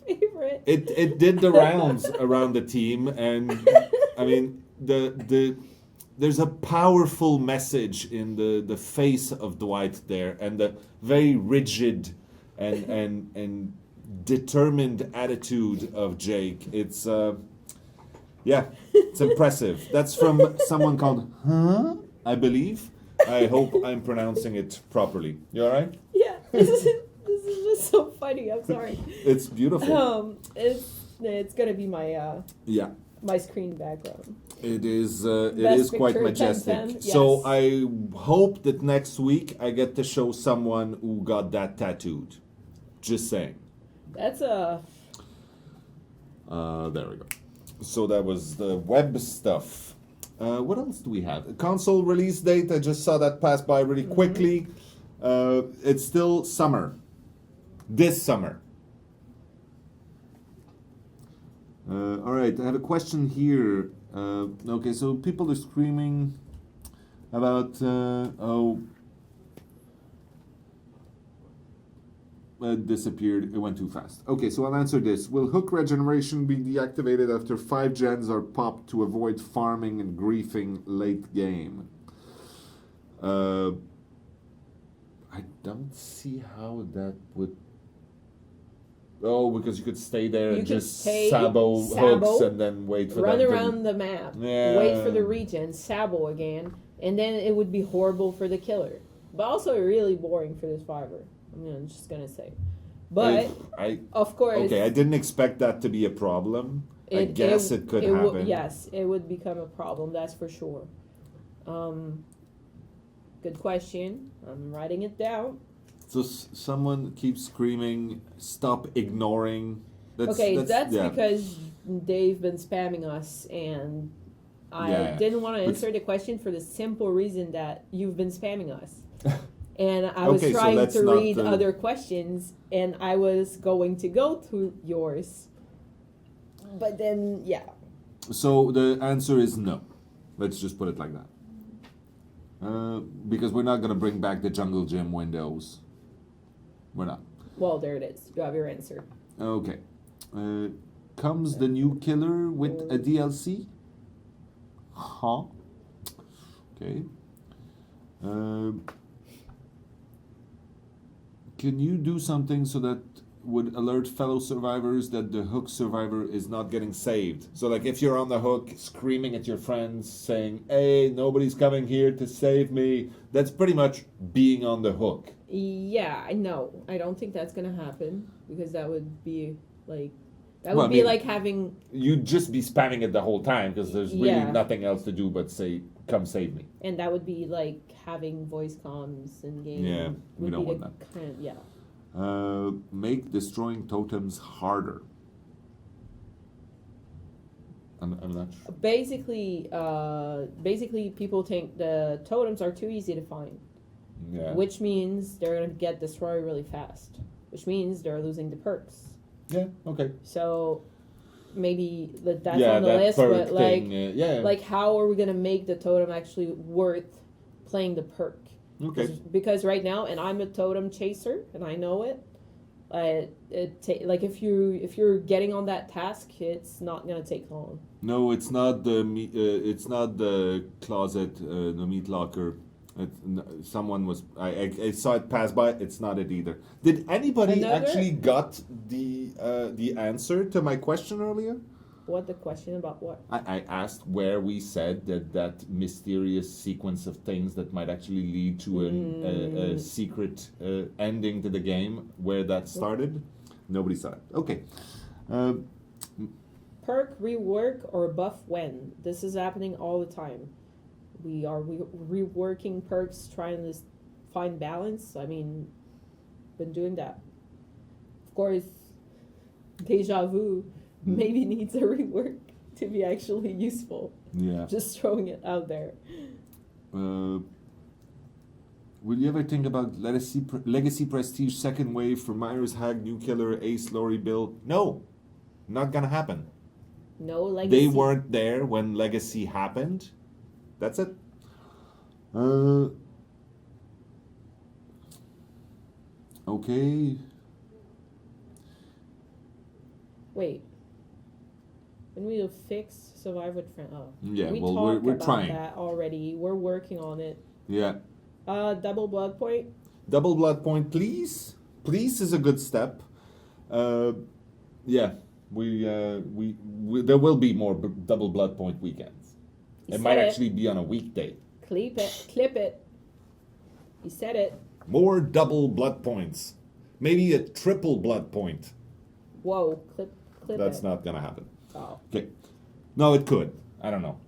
favorite. It did the rounds around the team, and I mean, there's a powerful message in the face of Dwight there, and the very rigid and determined attitude of Jake. It's it's impressive. That's from someone called I believe. I hope I'm pronouncing it properly. You all right? Yeah, this is just so funny. I'm sorry. It's beautiful. It's gonna be my my screen background. It is Best quite picture, majestic. 10/10, yes. So I hope that next week I get to show someone who got that tattooed. Just saying. That's a... There we go. So that was the web stuff. What else do we have? Console release date. I just saw that pass by really quickly. It's still summer. This summer. All right, I have a question here. Okay, so people are screaming about, it disappeared, it went too fast. Okay, so I'll answer this. Will hook regeneration be deactivated after 5 gens are popped to avoid farming and griefing late game? I don't see how that would... Oh, because you could stay there and just sabo hooks and then wait for run them around the map, wait for the regen, sabo again, and then it would be horrible for the killer. But also really boring for the survivor. I'm just gonna say. But of course, okay, I didn't expect that to be a problem. I guess it could happen. Yes, it would become a problem. That's for sure. Good question. I'm writing it down. So someone keeps screaming, "Stop ignoring." That's because they've been spamming us, and I didn't want to answer the question for the simple reason that you've been spamming us. And I was trying to read other questions, and I was going to go to yours. But then, So the answer is no. Let's just put it like that. Because we're not going to bring back the Jungle Gym windows. We're not. Well, there it is. You have your answer. Okay. Comes the new killer with a DLC? Huh? Okay. Can you do something so that would alert fellow survivors that the hook survivor is not getting saved? So like if you're on the hook screaming at your friends saying, "Hey, nobody's coming here to save me," that's pretty much being on the hook. Yeah, I know. I don't think that's gonna happen because that would be like like having... You'd just be spamming it the whole time because there's really nothing else to do but say, "Come save me." And that would be like having voice comms in game. Yeah, we don't want that. Make destroying totems harder. I'm not sure. Basically, people think the totems are too easy to find. Yeah. Which means they're going to get destroyed really fast. Which means they're losing the perks. Yeah, okay. So maybe that's on the list, but like how are we going to make the totem actually worth playing the perk? Okay. Because right now, and I'm a totem chaser, and I know it. Like if you're getting on that task, it's not gonna take long. No, it's not the closet, the meat locker. Someone was I saw it pass by. It's not it either. Did anybody actually got the answer to my question earlier? What the question about what? I asked where we said that mysterious sequence of things that might actually lead to a secret ending to the game, where that started. Nobody saw it. Okay. Perk rework or buff when? This is happening all the time. We are reworking perks, trying to find balance. I mean, been doing that. Of course, Deja Vu maybe needs a rework to be actually useful. Yeah. Just throwing it out there. Will you ever think about Legacy Prestige second wave for Myers, Hag, New Killer, Ace, Lori, Bill? No, not gonna happen. No Legacy. They weren't there when Legacy happened. That's it. Okay. Wait. When we will fix Survive with Friends. Oh. Yeah, we well, talked we're about trying. that already. We're working on it. Yeah. Double blood point. Double blood point, please. Please is a good step. Yeah, we there will be more double blood point weekends. It might actually be on a weekday. Clip it. He said it. More double blood points. Maybe a triple blood point. Whoa, clip That's it. not gonna happen. Oh. Okay. No, it could. I don't know.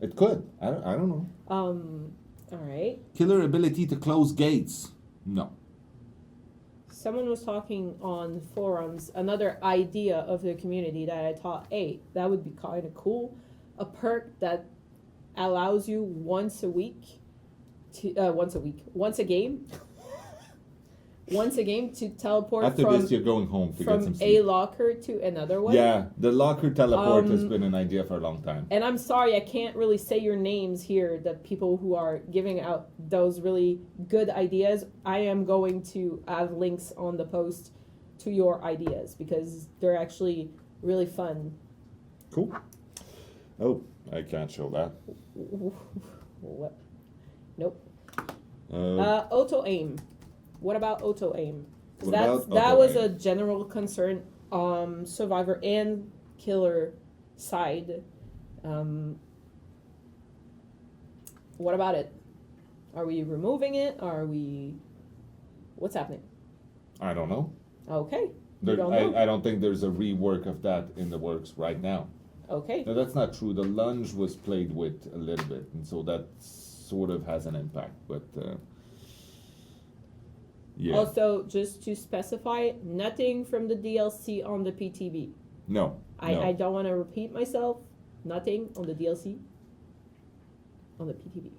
It could. I don't know. All right. Killer ability to close gates. No. Someone was talking on forums, another idea of the community that I thought, hey, that would be kind of cool. A perk that allows you once a game to teleport After from, this, you're going home to get from some a sleep. locker to another one. Yeah, the locker teleport has been an idea for a long time. And I'm sorry, I can't really say your names here, the people who are giving out those really good ideas. I am going to have links on the post to your ideas because they're actually really fun. Cool. Oh, I can't show that. What? Nope. Uh, Auto aim. What about auto aim? What That about auto was aim? a general concern, survivor and killer side. What about it? Are we removing it? What's happening? I don't know. Okay. There, You don't know? I don't think there's a rework of that in the works right now. Okay. No, that's not true. The lunge was played with a little bit, and so that sort of has an impact. But yeah, Also, just to specify, nothing from the DLC on the PTB. no. I don't want to repeat myself. Nothing on the DLC. On the PTB.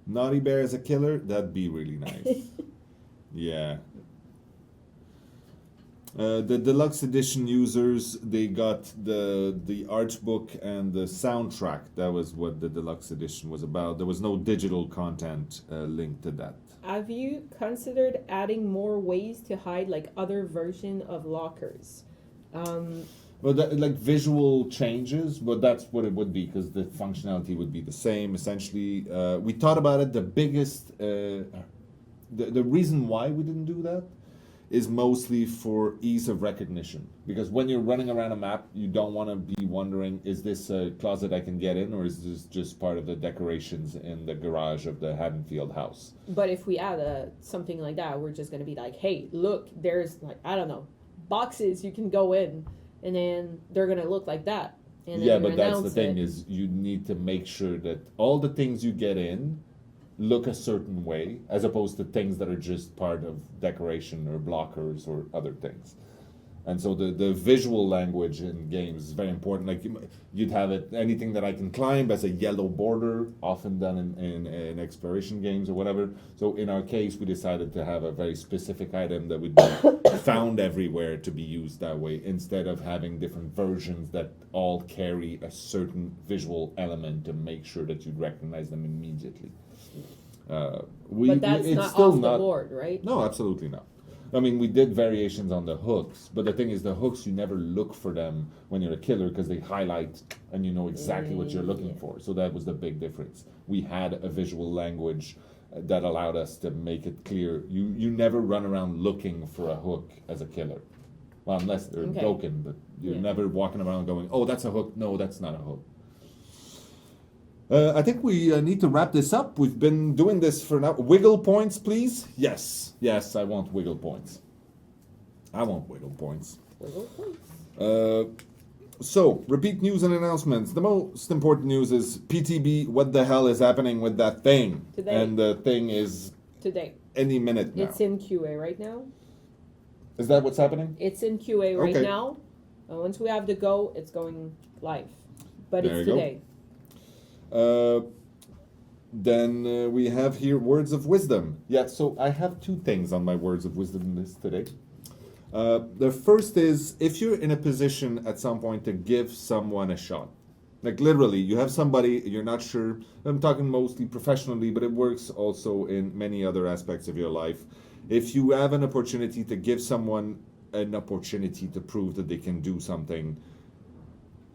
Naughty Bear as a killer, that'd be really nice. Yeah. The deluxe edition users, they got the art book and the soundtrack. That was what the deluxe edition was about. There was no digital content linked to that. Have you considered adding more ways to hide like other version of lockers? Well, like visual changes, but that's what it would be because the functionality would be the same. Essentially, we thought about it. The biggest, the reason why we didn't do that is mostly for ease of recognition. Because when you're running around a map, you don't want to be wondering, is this a closet I can get in, or is this just part of the decorations in the garage of the Haddonfield house? But if we add something like that, we're just gonna be like, hey, look, there's like, I don't know, boxes you can go in, and then they're gonna look like that. And then Yeah, we but that's the announce thing it. is you need to make sure that all the things you get in look a certain way, as opposed to things that are just part of decoration or blockers or other things. And so the visual language in games is very important. Like you'd have it, anything that I can climb as a yellow border, often done in exploration games or whatever. So in our case, we decided to have a very specific item that would be found everywhere to be used that way, instead of having different versions that all carry a certain visual element to make sure that you'd recognize them immediately. But that's it's not still off the not, board, right? No, absolutely not. I mean, we did variations on the hooks, but the thing is, the hooks, you never look for them when you're a killer because they highlight and you know exactly what you're looking for. So that was the big difference. We had a visual language that allowed us to make it clear. You never run around looking for a hook as a killer. Well, unless they're Okay. broken, but you're Yeah. never walking around going, "Oh, that's a hook." No, that's not a hook. I think we need to wrap this up. We've been doing this for now. Wiggle points, please. Yes, I want wiggle points. I want wiggle points. So, repeat news and announcements. The most important news is PTB. What the hell is happening with that thing? Today. And the thing is Today. any minute now. It's in QA right now. Is that what's happening? It's in QA right Okay. now. Once we have the go, it's going live. But There it's you go. today. Then we have here words of wisdom. Yeah, so I have two things on my words of wisdom list today. The first is if you're in a position at some point to give someone a shot, like literally, you have somebody, you're not sure. I'm talking mostly professionally, but it works also in many other aspects of your life. If you have an opportunity to give someone an opportunity to prove that they can do something,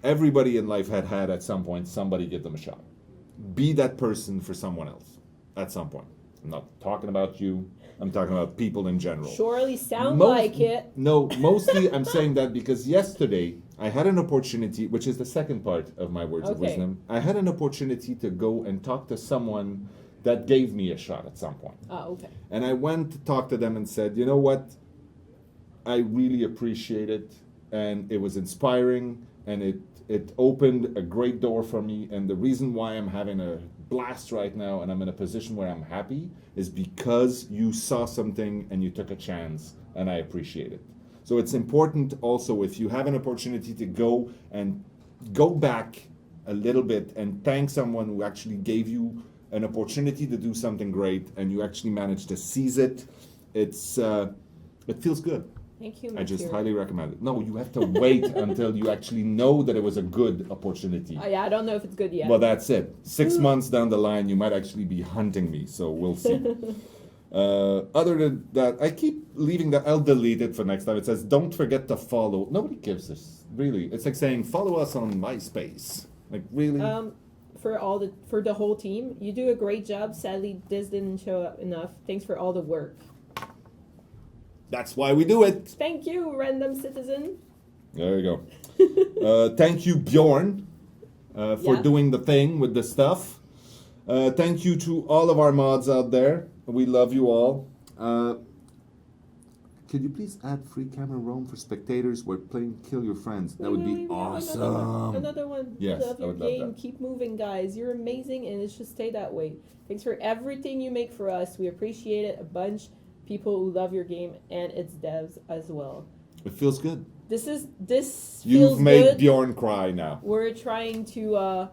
everybody in life had at some point somebody give them a shot. Be that person for someone else at some point. I'm not talking about you. I'm talking about people in general. Surely sound Most- like it. No, mostly I'm saying that because yesterday I had an opportunity, which is the second part of my words of Okay. wisdom. I had an opportunity to go and talk to someone that gave me a shot at some point. Oh, okay. And I went to talk to them and said, you know what? I really appreciate it. And it was inspiring. And it opened a great door for me. And the reason why I'm having a blast right now and I'm in a position where I'm happy is because you saw something and you took a chance. And I appreciate it. So it's important also if you have an opportunity to go and go back a little bit and thank someone who actually gave you an opportunity to do something great and you actually managed to seize it. It's it feels good. Thank you, I just Mathieu. highly recommend it. No, you have to wait until you actually know that it was a good opportunity. Yeah, I don't know if it's good yet. Well, that's it. 6 months down the line, you might actually be hunting me, so we'll see. Other than that, I keep leaving that. I'll delete it for next time. It says, don't forget to follow. Nobody gives this, really. It's like saying, follow us on MySpace. Like, really? For the whole team, you do a great job. Sadly, this didn't show up enough. Thanks for all the work. That's why we do it. Thank you, random citizen. There you go. Thank you, Bjorn, for Yeah. doing the thing with the stuff. Thank you to all of our mods out there. We love you all. Could you please add free camera roam for spectators? We're playing Kill Your Friends. That would be awesome. Another one. Yes, Love I your would love game. that. Keep moving, guys. You're amazing, and it should stay that way. Thanks for everything you make for us. We appreciate it a bunch. People who love your game and its devs as well. It feels good. This You've feels made good. Bjorn cry now. We're trying to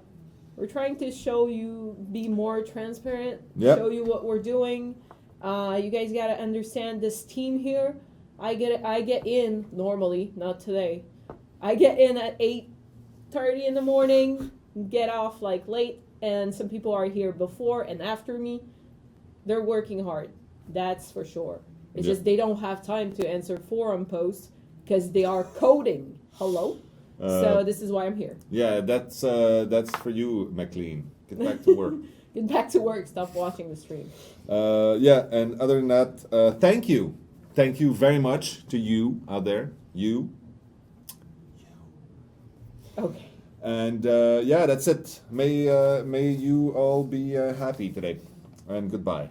show you, be more transparent, Yep. show you what we're doing. You guys gotta understand this team here. I get in normally, not today. I get in at 8:30 in the morning, get off like late, and some people are here before and after me. They're working hard, that's for sure. It's Yep. just they don't have time to answer forum posts because they are coding. Hello? So this is why I'm here. Yeah, that's for you, McLean. Get back to work. Get back to work. Stop watching the stream. Yeah, and other than that, thank you. Thank you very much to you out there. You. Okay. And yeah, that's it. May you all be happy today. And goodbye.